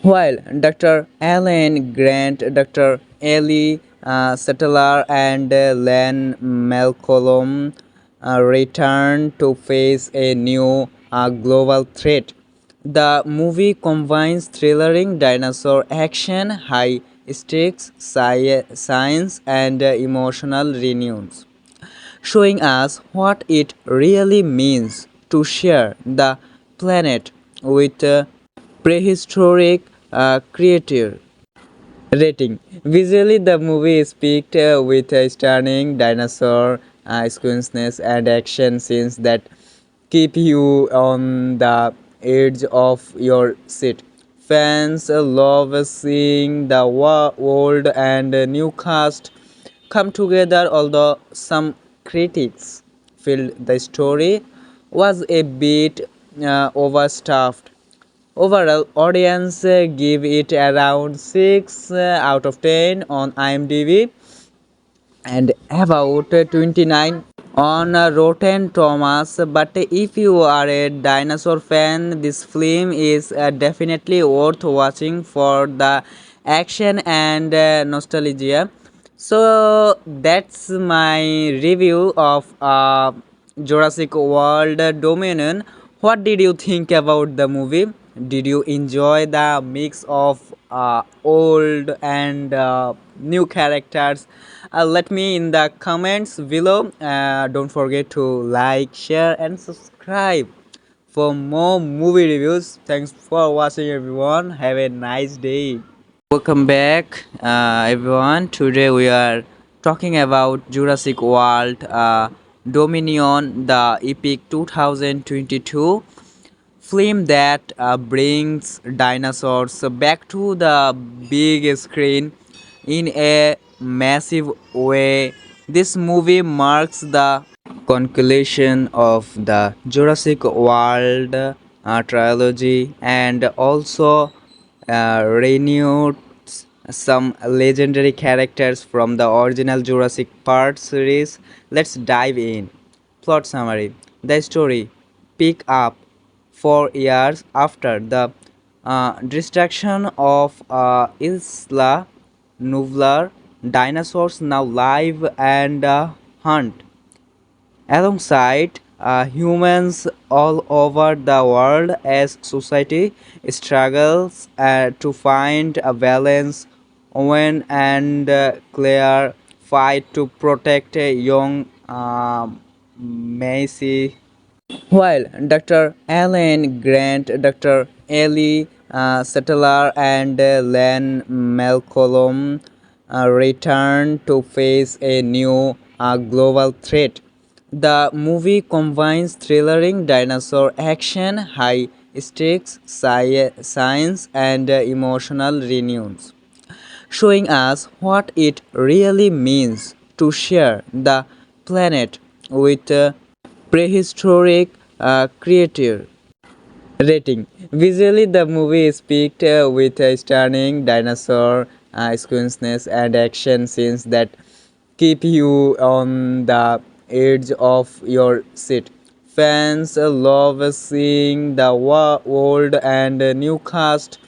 while Dr. Alan Grant, Dr. Ellie Settler and Len Malcolm return to face a new global threat. The movie combines thrillering dinosaur action, high stakes science, and emotional renewals, showing us what it really means to share the planet with prehistoric creatures. Rating. Visually, the is picked with a stunning dinosaur sequences and action scenes that keep you on the edge of your seat. Fans love seeing the old and new cast come together, although some critics feel the story was a bit overstuffed. Overall, audience give it around 6 out of 10 on IMDb and about 29 on Rotten Tomatoes. But if you are a dinosaur fan, this film is definitely worth watching for the action and nostalgia. So that's my review of Jurassic World Dominion. What did you think about the movie? Did you enjoy the mix of old and new characters? Let me in the comments below. Don't forget to like, share, and subscribe for more movie reviews. Thanks for watching, everyone. Have a nice day. Welcome back, everyone. Today we are talking about Jurassic World Dominion, the epic 2022 film that brings dinosaurs back to the big screen in a massive way. This movie marks the conclusion of the Jurassic World trilogy and also renewed some legendary characters from the original Jurassic Park series. Let's dive in. Plot summary. The story pick up 4 years after the destruction of Isla Nublar. Dinosaurs now live and hunt alongside humans all over the world as society struggles to find a balance. Owen and Claire fight to protect a young Macy, while Dr. Alan Grant, Dr. Ellie Settler, and Len Malcolm return to face a new global threat. The movie combines thrillering dinosaur action, high stakes science, and emotional renewals, showing us what it really means to share the planet with prehistoric creatures. Rating. Visually, the movie is picked with a stunning dinosaur sequences and action scenes that keep you on the edge of your seat. Fans love seeing the old and new cast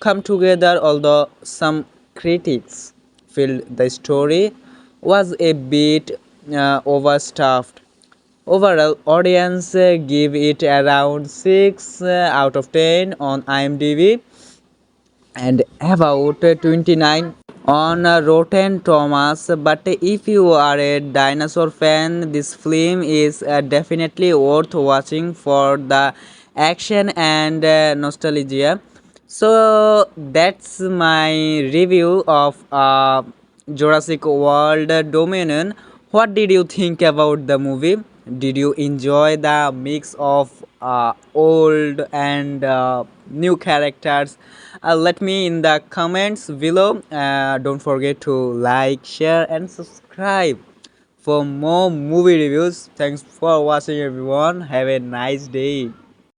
come together, although some critics feel the story was a bit overstuffed. Overall, audience give it around 6 out of 10 on IMDb and about 29 on Rotten Tomatoes. But if you are a dinosaur fan, this film is definitely worth watching for the action and nostalgia. So that's my review of Jurassic World Dominion. What did you think about the movie? Did you enjoy the mix of old and new characters? Let me in the comments below. Don't forget to like, share, and subscribe for more movie reviews. Thanks for watching, everyone. Have a nice day.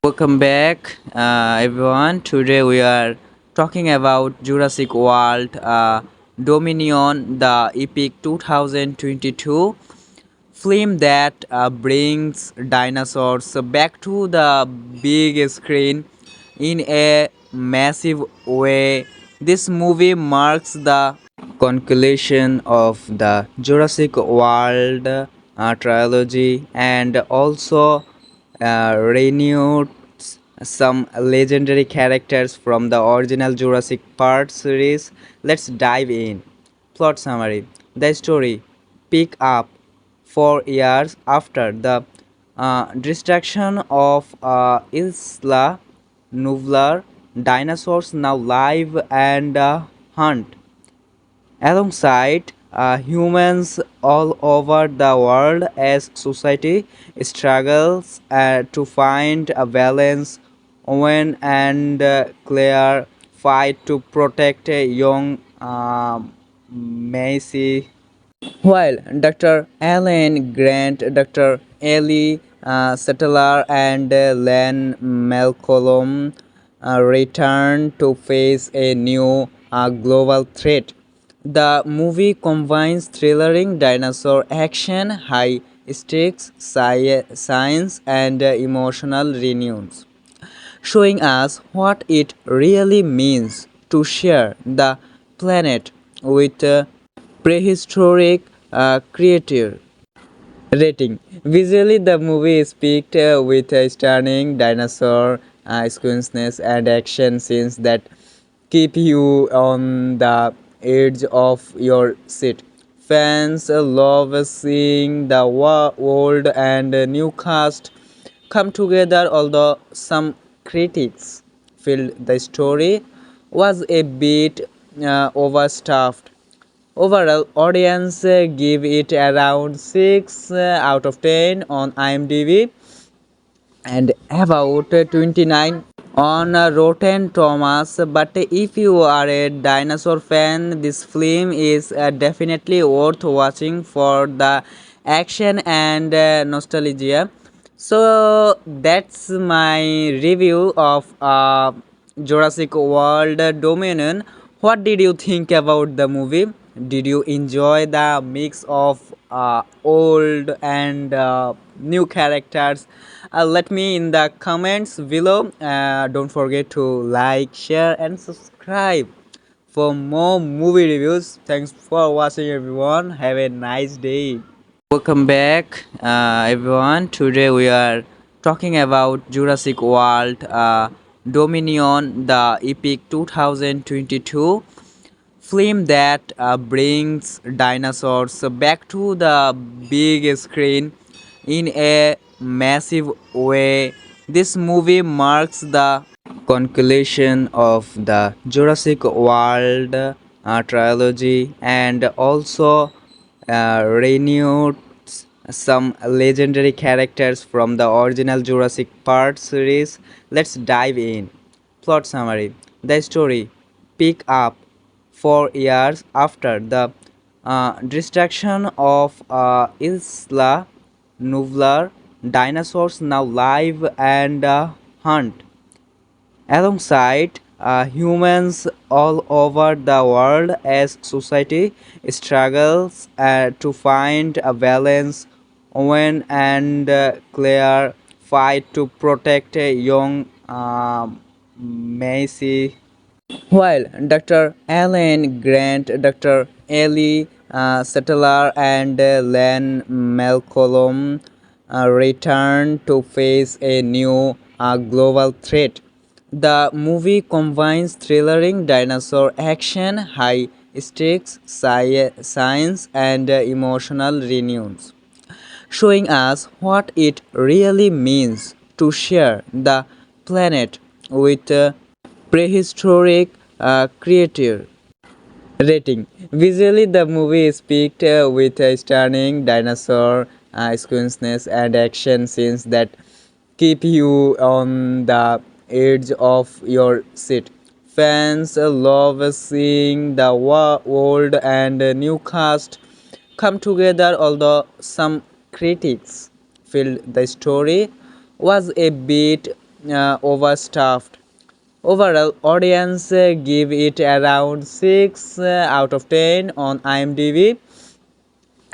Welcome back, everyone. Today we are talking about Jurassic World Dominion, the epic 2022 film that brings dinosaurs back to the big screen in a massive way. This movie marks the conclusion of the Jurassic World trilogy, and also renewed some legendary characters from the original Jurassic Park series. Let's dive in. Plot summary. The story pick up 4 years after the destruction of Isla Nublar. Dinosaurs now live and hunt alongside humans all over the world as society struggles to find a balance. Owen and Claire fight to protect a young Macy, while Dr. Alan Grant, Dr. Ellie Settler, and Len Malcolm return to face a new global threat. The movie combines thrillering dinosaur action, high stakes science, and emotional reunions, showing us what it really means to share the planet with prehistoric creature. Rating. Visually, the is picked with a stunning dinosaur sequences and action scenes that keep you on the edge of your seat. Fans love seeing the old and new cast come together, although some critics feel the story was a bit overstuffed. Overall, audience give it around 6 out of 10 on IMDb and about 29 on Rotten Tomatoes. But if you are a dinosaur fan, this film is definitely worth watching for the action and nostalgia. So that's my review of Jurassic World Dominion. What did you think about the movie? Did you enjoy the mix of old and new characters? Let me in the comments below. Don't forget to like, share, and subscribe for more movie reviews. Thanks for watching, everyone. Have a nice day. Welcome back, everyone. Today we are talking about Jurassic World Dominion, the epic 2022 film that brings dinosaurs back to the big screen in a massive way. This movie marks the conclusion of the Jurassic World trilogy, and also renewed some legendary characters from the original Jurassic Park series. Let's dive in. Plot summary. The story pick up 4 years after the destruction of Isla Nublar. Dinosaurs now live and hunt alongside humans all over the world as society struggles to find a balance. Owen and Claire fight to protect a young Macy, while Dr. Alan Grant, Dr. Ellie Settler, and Len Malcolm return to face a new global threat. The movie combines thrillering dinosaur action, high stakes science, and emotional reunions, showing us what it really means to share the planet with prehistoric creature. Rating. Visually, the movie is picked with a stunning dinosaur sequences and action scenes that keep you on the edge of your seat. Fans love seeing the old and new cast come together, although some critics feel the story was a bit overstuffed. Overall, audience give it around 6 out of 10 on IMDb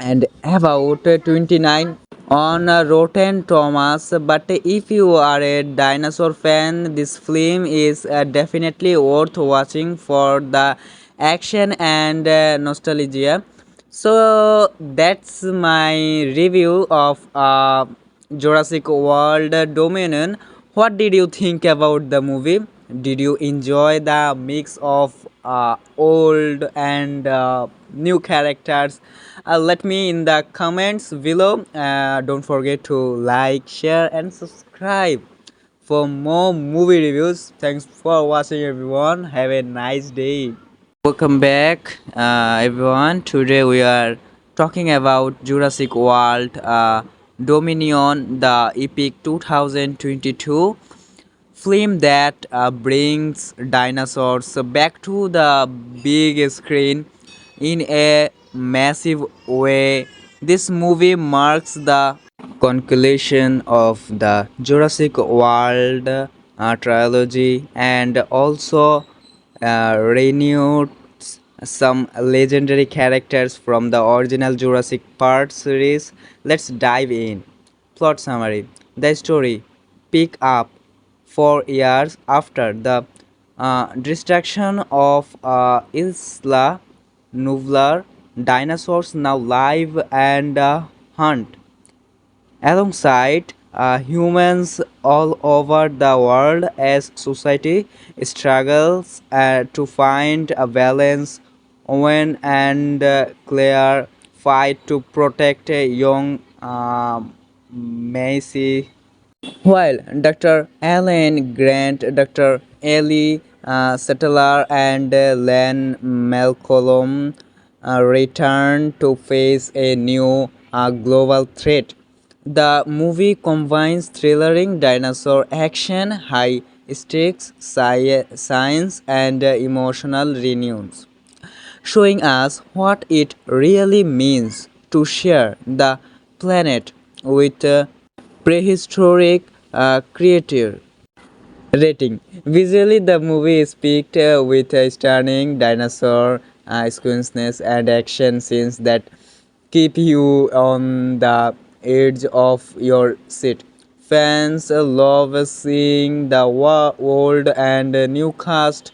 and about 29 on Rotten Thomas. But if you are a dinosaur fan, this film is definitely worth watching for the action and nostalgia. So that's my review of Jurassic World Dominion. What did you think about the movie? Did you enjoy the mix of old and new characters? Let me in the comments below. Don't forget to like, share, and subscribe for more movie reviews. Thanks for watching, everyone. Have a nice day. Welcome back, everyone. Today we are talking about Jurassic World Dominion, the epic 2022 film that brings dinosaurs back to the big screen in a massive way. This movie marks the conclusion of the Jurassic World trilogy and also renewed some legendary characters from the original Jurassic Park series. Let's dive in. Plot summary. The story pick up 4 years after the destruction of Isla Nublar. Dinosaurs now live and hunt alongside humans all over the world as society struggles to find a balance. Owen and Claire fight to protect a young Macy, while Dr. Alan Grant, Dr. Ellie Settler, and Len Malcolm return to face a new global threat. The movie combines thrillering dinosaur action, high stakes science, and emotional renewals, showing us what it really means to share the planet with prehistoric creature. Rating. Visually, the is picked with a stunning dinosaur sequences and action scenes that keep you on the edge of your seat. Fans love seeing the old and new cast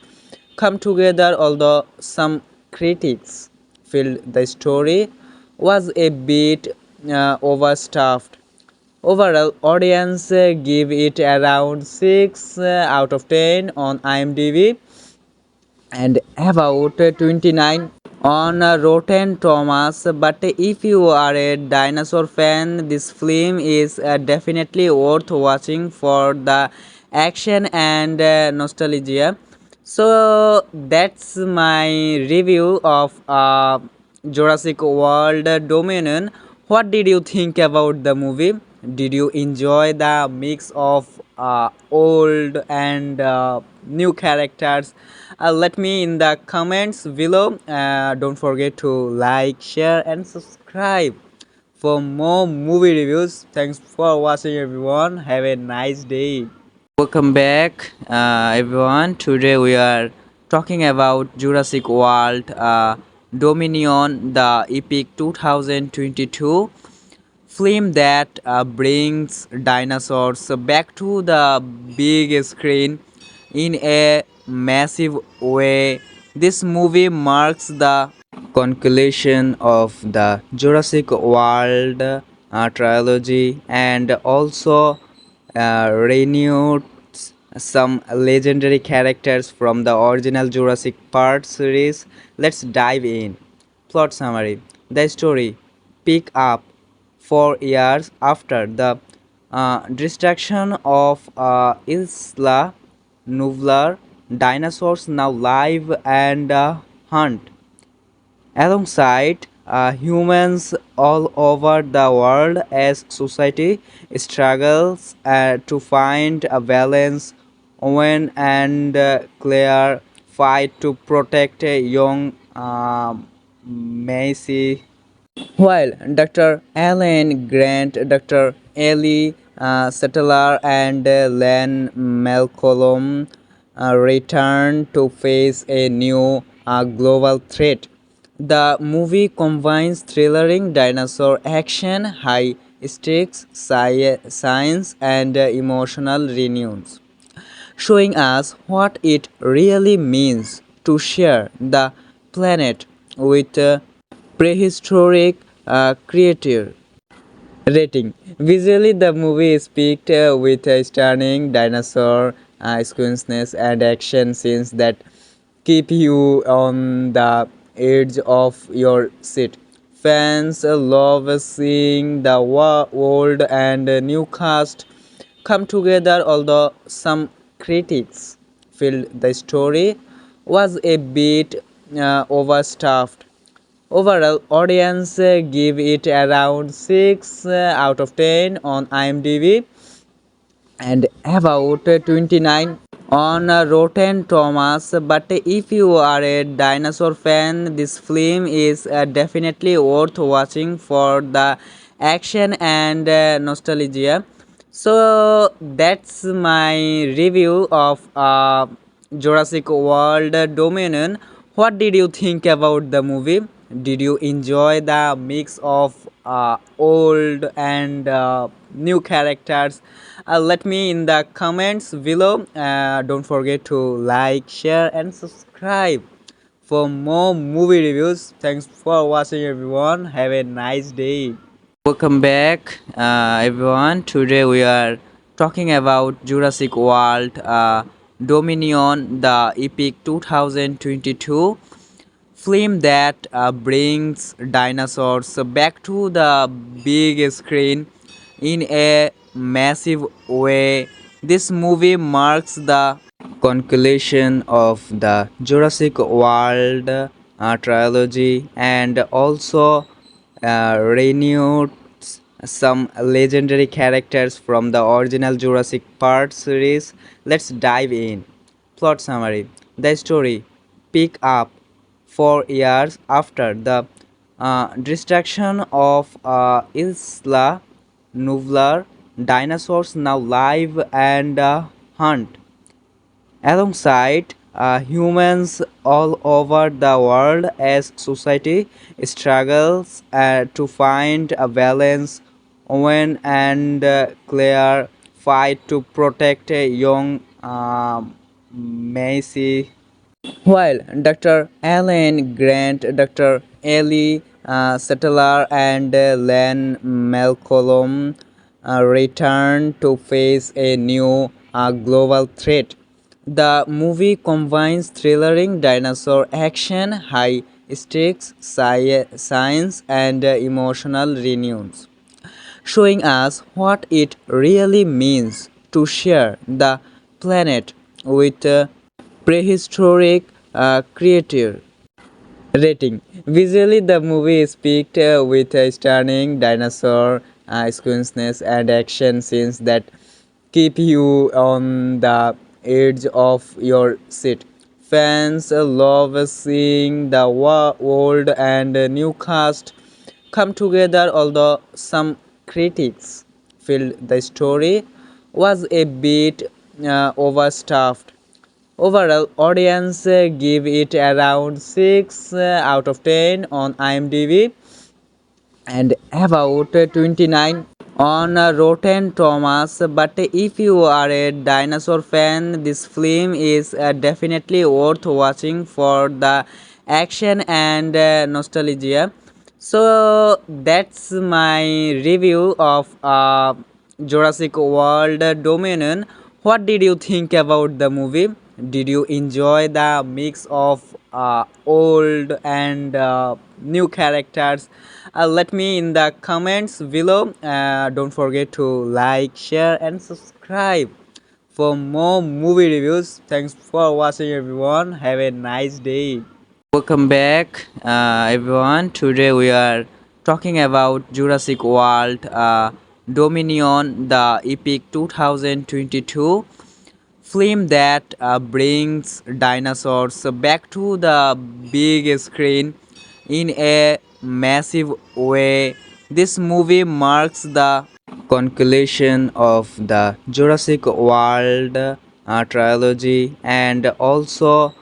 come together, although some critics feel the story was a bit overstuffed. Overall, audience give it around 6 out of 10 on IMDb and about 29 on Rotten Thomas. But if you are a dinosaur fan, this film is definitely worth watching for the action and nostalgia. So that's my review of Jurassic World Dominion. What did you think about the movie? Did you enjoy the mix of old and new characters? Let me in the comments below. Don't forget to like, share, and subscribe for more movie reviews. Thanks for watching, everyone. Have a nice day. Welcome back, everyone. Today we are talking about Jurassic World Dominion, the epic 2022 film that brings dinosaurs back to the big screen in a massive way. This movie marks the conclusion of the Jurassic World trilogy and also renewed some legendary characters from the original Jurassic Park series. Let's dive in. Plot summary. The story pick up 4 years after the destruction of Isla Nublar. Dinosaurs now live and hunt alongside humans all over the world as society struggles to find a balance. Owen and Claire fight to protect a young Macy, while Dr. Alan Grant, Dr. Ellie Settler, and Len Malcolm return to face a new global threat. The movie combines thrillering dinosaur action, high stakes science, and emotional reunions, showing us what it really means to share the planet with prehistoric creatures. Rating: Visually, the movie is picked with a stunning dinosaur sequences and action scenes that keep you on the edge of your seat. Fans love seeing the old and new cast come together, although some critics feel the story was a bit overstuffed. Overall, audience give it around 6 out of 10 on IMDb and about 29 on Rotten Tomatoes. But if you are a dinosaur fan, this film is definitely worth watching for the action and nostalgia. So that's my review of Jurassic World Dominion. What did you think about the movie? Did you enjoy the mix of old and new characters? Let me in the comments below. Don't forget to like, share, and subscribe for more movie reviews. Thanks for watching, everyone. Have a nice day. Welcome back, everyone. Today we are talking about Jurassic World Dominion, the epic 2022 film that brings dinosaurs back to the big screen in a massive way. This movie marks the conclusion of the Jurassic World trilogy and also renewed some legendary characters from the original Jurassic Park series. Let's dive in. Plot summary: the story pick up 4 years after the destruction of Isla Nublar. Dinosaurs now live and hunt alongside humans all over the world as society struggles to find a balance. Owen and Claire fight to protect a young Macy, while Dr. Alan Grant, Dr. Ellie Settler, and Len Malcolm return to face a new global threat. The movie combines thrillering dinosaur action, high stakes science, and emotional reunions, showing us what it really means to share the planet with prehistoric creatures. Rating: Visually, the movie is picked with a stunning dinosaur sequences and action scenes that keep you on the edge of your seat. Fans love seeing the old and new cast come together, although some critics feel the story was a bit overstuffed. Overall, audience give it around 6 out of 10 on IMDb and about 29 on Rotten Tomatoes. But if you are a dinosaur fan, this film is definitely worth watching for the action and nostalgia. So that's my review of Jurassic World Dominion. What did you think about the movie? Did you enjoy the mix of old and new characters? Let me in the comments below. Don't forget to like, share, and subscribe for more movie reviews. Thanks for watching, everyone. Have a nice day. Welcome back, everyone. Today we are talking about Jurassic World Dominion, the epic 2022 film that brings dinosaurs back to the big screen in a massive way. This movie marks the conclusion of the Jurassic World trilogy and also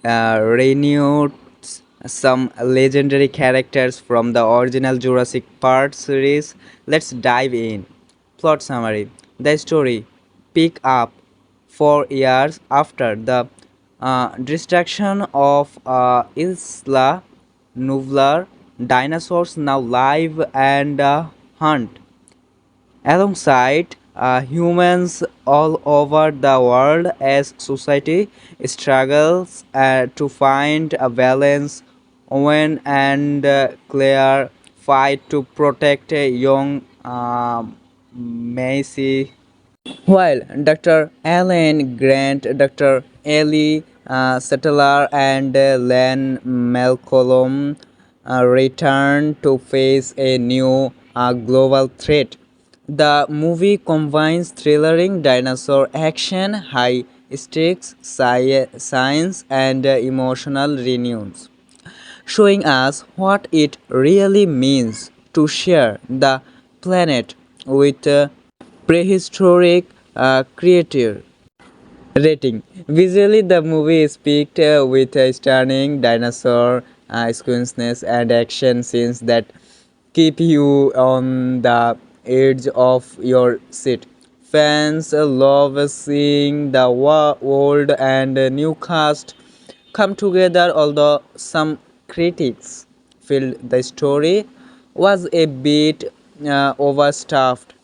renewed some legendary characters from the original Jurassic Park series. Let's dive in. Plot summary. The story pick up 4 years after the destruction of Isla Nublar. Dinosaurs now live and hunt alongside humans all over the world as society struggles to find a balance. Owen and Claire fight to protect a young Macy, while Dr. Alan Grant, Dr. Ellie Settler, and Len Malcolm return to face a new global threat. The movie combines thrillering dinosaur action, high stakes science, and emotional reunions, showing us what it really means to share the planet with prehistoric creature. Rating. Visually, the is picked with a stunning dinosaur sequences and action scenes that keep you on the edge of your seat. Fans love seeing the old and new cast come together, although some critics feel the story was a bit overstuffed.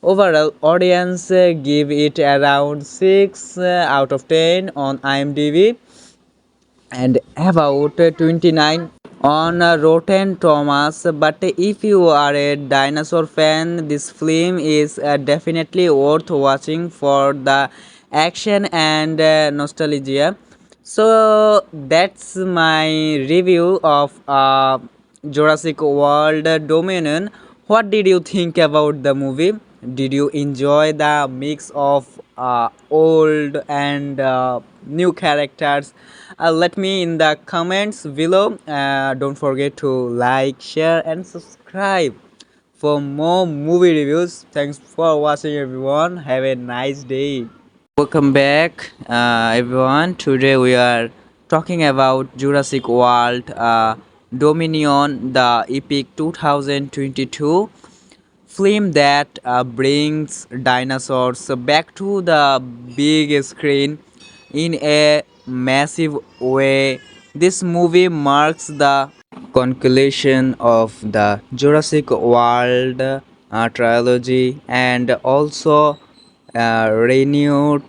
Overall, audience give it around 6 out of 10 on IMDb and about 29 on Rotten Tomatoes. But if you are a dinosaur fan, this film is definitely worth watching for the action and nostalgia. So that's my review of Jurassic World Dominion. What did you think about the movie? Did you enjoy the mix of old and new characters? Let me in the comments below. Don't forget to like, share, and subscribe for more movie reviews. Thanks for watching, everyone. Have a nice day. Welcome back, everyone. Today we are talking about Jurassic World Dominion, the epic 2022 film that brings dinosaurs back to the big screen in a massive way. This movie marks the conclusion of the Jurassic World trilogy and also renewed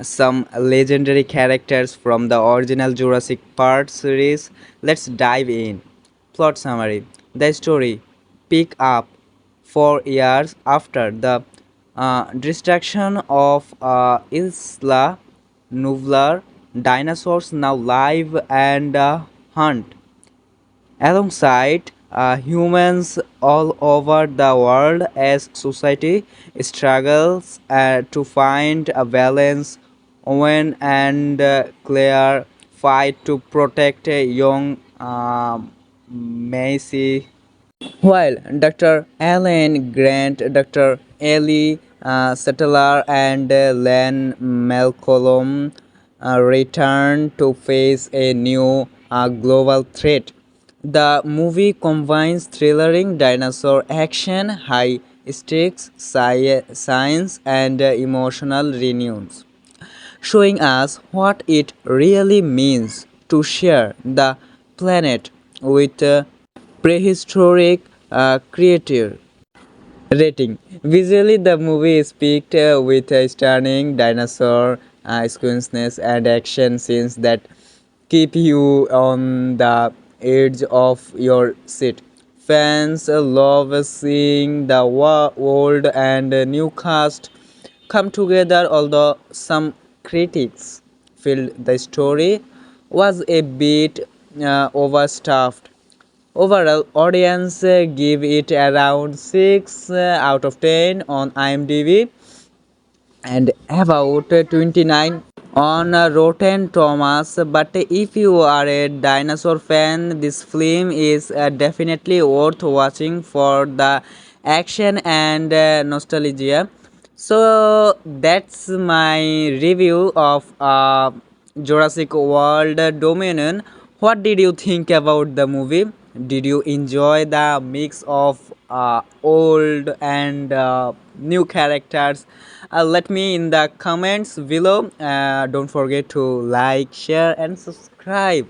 some legendary characters from the original Jurassic Park series. Let's dive in. Plot summary. The story pick up 4 years after the destruction of Isla Nublar. Dinosaurs now live and hunt alongside humans all over the world as society struggles to find a balance. Owen and Claire fight to protect a young Macy, while Dr. Alan Grant, Dr. Ellie Settler, and Len Malcolm return to face a new global threat. The movie combines thrillering dinosaur action, high stakes science, and emotional reunions, showing us what it really means to share the planet with prehistoric creature. Rating. Visually, the movie is picked with a stunning dinosaur sequences and action scenes that keep you on the edge of your seat. Fans love seeing the old and new cast come together, although some critics feel the story was a bit overstuffed. Overall, audience give it around 6 out of 10 on IMDb and about 29 on Rotten Tomatoes. But if you are a dinosaur fan, this film is definitely worth watching for the action and nostalgia. So that's my review of Jurassic World Dominion. What did you think about the movie? Did you enjoy the mix of old and new characters? Let me in the comments below. Don't forget to like, share, and subscribe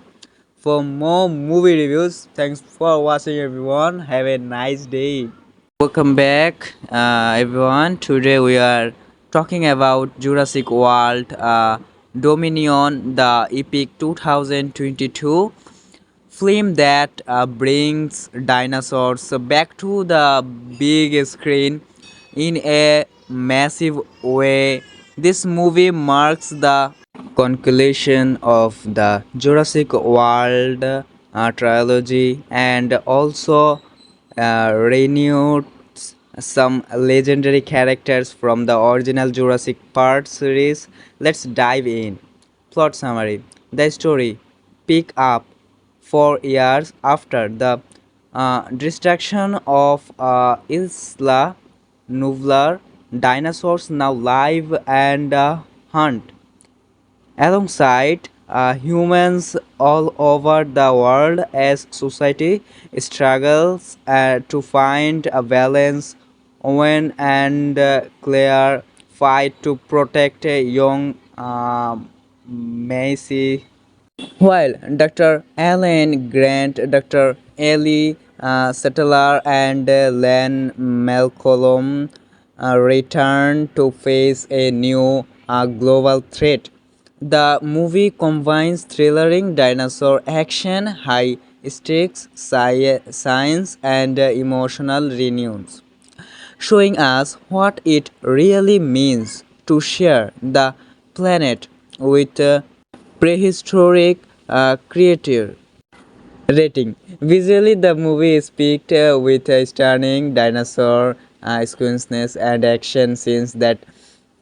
for more movie reviews. Thanks for watching, everyone. Have a nice day. Welcome back, everyone. Today we are talking about Jurassic World Dominion, the epic 2022 film that brings dinosaurs back to the big screen in a massive way. This movie marks the conclusion of the Jurassic World trilogy and also renewed some legendary characters from the original Jurassic Park series. Let's dive in. Plot summary. The story pick up 4 years after the destruction of Isla Nublar. Dinosaurs now live and hunt alongside humans all over the world as society struggles to find a balance. Owen and Claire fight to protect a young Macy, while Dr. Alan Grant, Dr. Ellie Settler, and Len Malcolm return to face a new global threat. The movie combines thrillering dinosaur action, high stakes science, and emotional renewals, showing us what it really means to share the planet with prehistoric creature. Rating. Visually, the is picked with a stunning dinosaur sequences and action scenes that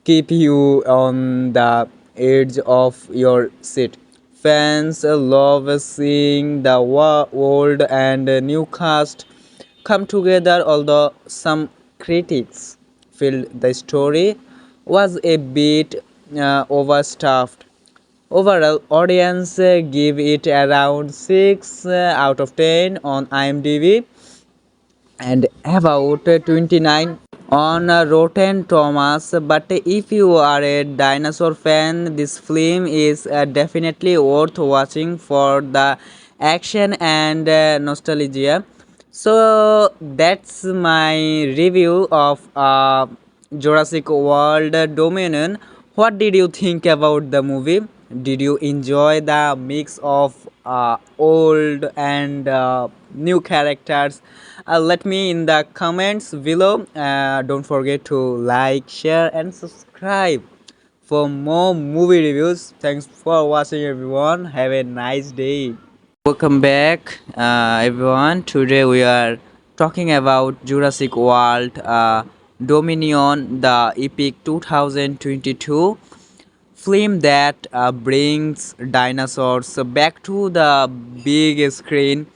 keep you on the edge of your seat. Fans love seeing the old and new cast come together, although some critics feel the story was a bit overstuffed. Overall, audience give it around 6 out of 10 on IMDb and about 29 on Rotten Tomatoes. But if you are a dinosaur fan, this film is definitely worth watching for the action and nostalgia. So that's my review of Jurassic World Dominion. What did you think about the movie? Did you enjoy the mix of old and new characters? Let me in the comments below. Don't forget to like, share, and subscribe for more movie reviews. Thanks for watching, everyone. Have a nice day. Welcome back, everyone. Today we are talking about Jurassic World Dominion, the epic 2022 film that brings dinosaurs back to the big screen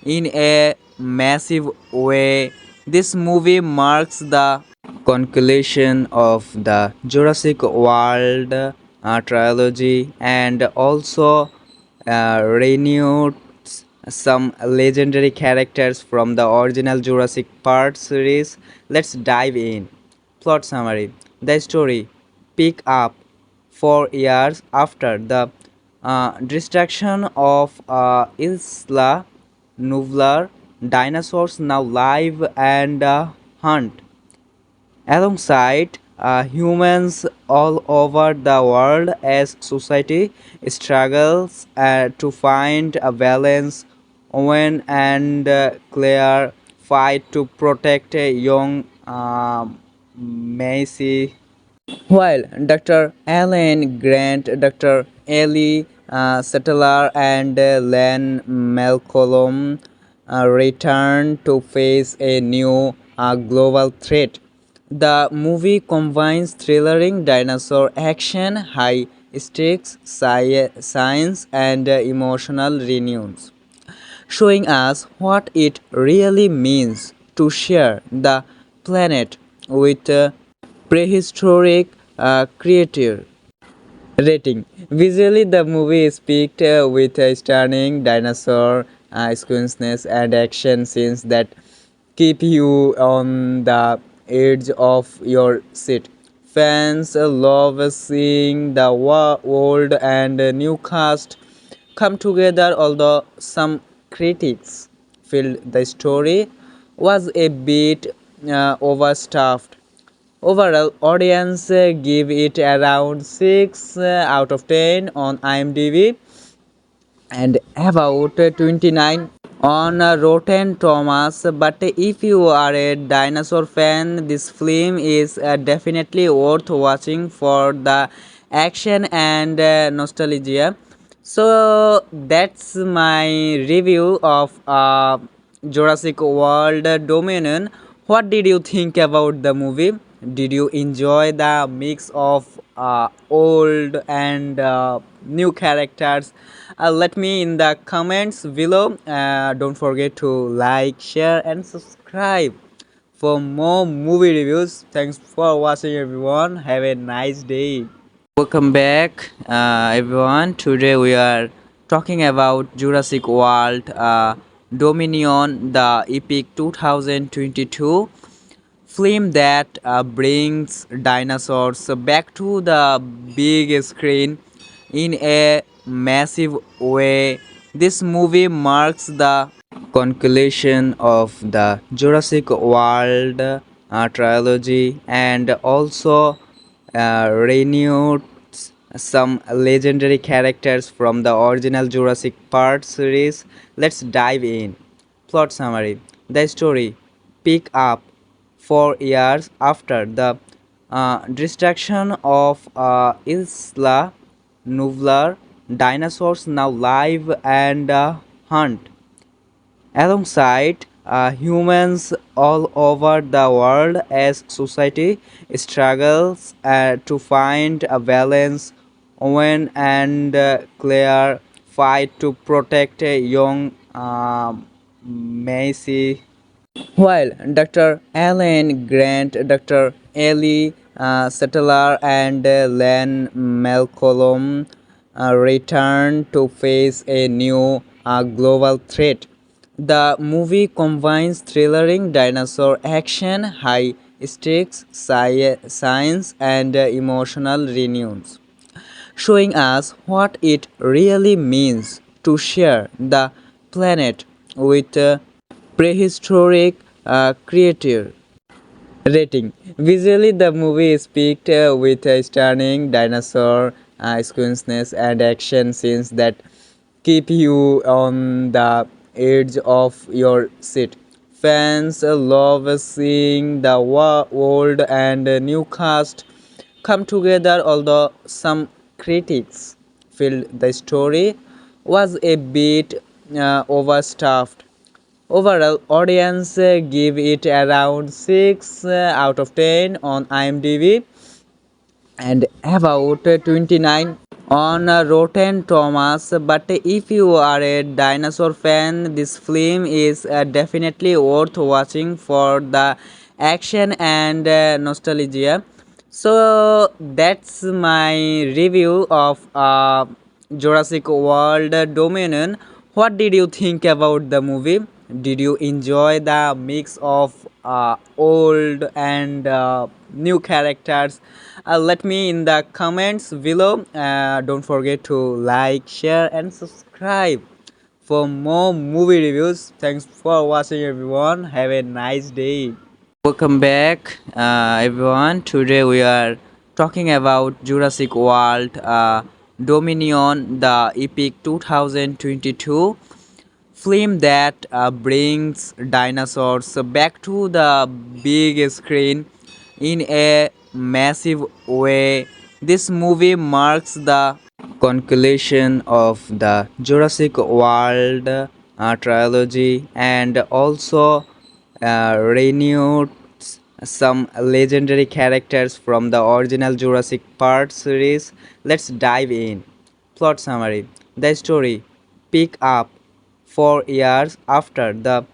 in a massive way. This movie marks the conclusion of the Jurassic World trilogy and also renewed some legendary characters from the original Jurassic Park series. Let's dive in. Plot summary. The story pick up 4 years after the destruction of Isla Nublar. Dinosaurs now live and hunt alongside humans all over the world as society struggles to find a balance. Owen and Claire fight to protect a young Macy, while Dr. Alan Grant, Dr. Ellie Settler, and Len Malcolm return to face a new global threat. The movie combines thrillering dinosaur action, high stakes science, and emotional renewals, showing us what it really means to share the planet with prehistoric creature. Rating. Visually, the movie is picked with a stunning dinosaur sequences and action scenes that keep you on the edge of your seat. Fans love seeing the old and new cast come together, although some critics feel the story was a bit overstuffed. Overall, audience give it around 6 out of 10 on IMDb and about 29 on Rotten Tomatoes. But if you are a dinosaur fan, this film is definitely worth watching for the action and nostalgia. So that's my review of Jurassic World Dominion. What did you think about the movie? Did you enjoy the mix of old and new characters? Let me in the comments below. Don't forget to like, share, and subscribe for more movie reviews. Thanks for watching, everyone. Have a nice day. Welcome back, everyone. Today we are talking about Jurassic World Dominion, the epic 2022 film that brings dinosaurs back to the big screen in a massive way. This movie marks the conclusion of the Jurassic World trilogy and also renewed some legendary characters from the original Jurassic Park series. Let's dive in. Plot summary. The story pick up 4 years after the destruction of Isla Nublar. Dinosaurs now live and hunt alongside humans all over the world as society struggles to find a balance. Owen and Claire fight to protect a young Macy, while Dr. Alan Grant, Dr. Ellie Settler, and Len Malcolm return to face a new global threat. The movie combines thrillering dinosaur action, high stakes science, and emotional renewals, showing us what it really means to share the planet with prehistoric creature. Rating. Visually, the movie is picked with a stunning dinosaur sequences and action scenes that keep you on the edge of your seat. Fans love seeing the old and new cast come together, although some critics feel the story was a bit overstuffed. Overall, audience give it around 6 out of 10 on IMDb and about 29 on Rotten Tomatoes. But if you are a dinosaur fan, this film is definitely worth watching for the action and nostalgia. So that's my review of Jurassic World Dominion. What did you think about the movie? Did you enjoy the mix of old and new characters? Let me in the comments below. Don't forget to like, share, and subscribe for more movie reviews. Thanks for watching, everyone. Have a nice day. Welcome back, everyone. Today we are talking about Jurassic World Dominion, the epic 2022 film that brings dinosaurs back to the big screen in a massive way. This movie marks the conclusion of the Jurassic World trilogy and also renewed some legendary characters from the original Jurassic Park series. Let's dive in. Plot summary. The story pick up 4 years after the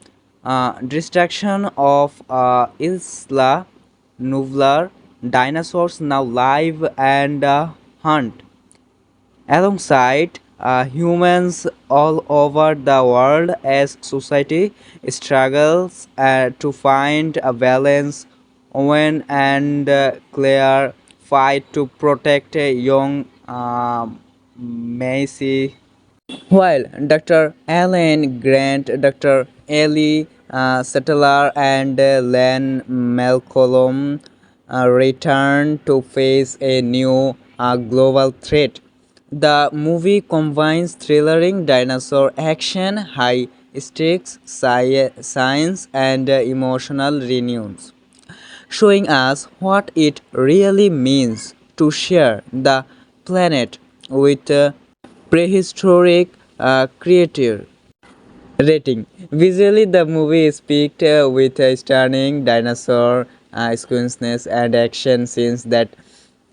destruction of Isla Nublar. Dinosaurs now live and hunt alongside humans all over the world as society struggles to find a balance. Owen and Claire fight to protect a young Macy, while Dr. Alan Grant, Dr. Ellie Settler, and Len Malcolm return to face a new global threat. The movie combines thrillering dinosaur action, high stakes science, and emotional renewals, showing us what it really means to share the planet with prehistoric creature. Rating: visually, the movie is picked with a stunning dinosaur sequences and action scenes that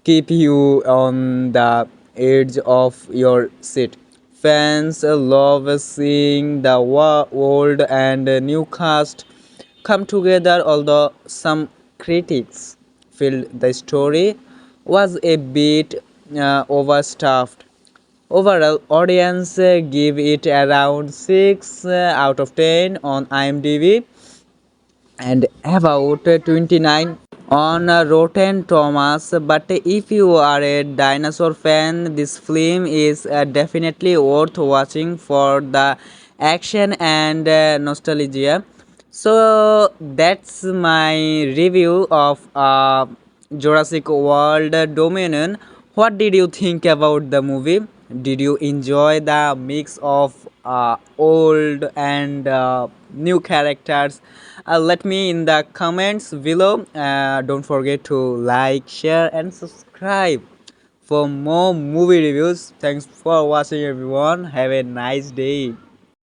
keep you on the edge of your seat. Fans love seeing the old and new cast come together, although some critics feel the story was a bit overstuffed. Overall, audience give it around 6 out of 10 on IMDb and about 29 on Rotten Tomatoes. But if you are a dinosaur fan, this film is definitely worth watching for the action and nostalgia. So that's my review of Jurassic World Dominion. What did you think about the movie? Did you enjoy the mix of old and new characters? Let me in the comments below. Don't forget to like, share, and subscribe for more movie reviews. Thanks for watching, everyone. Have a nice day.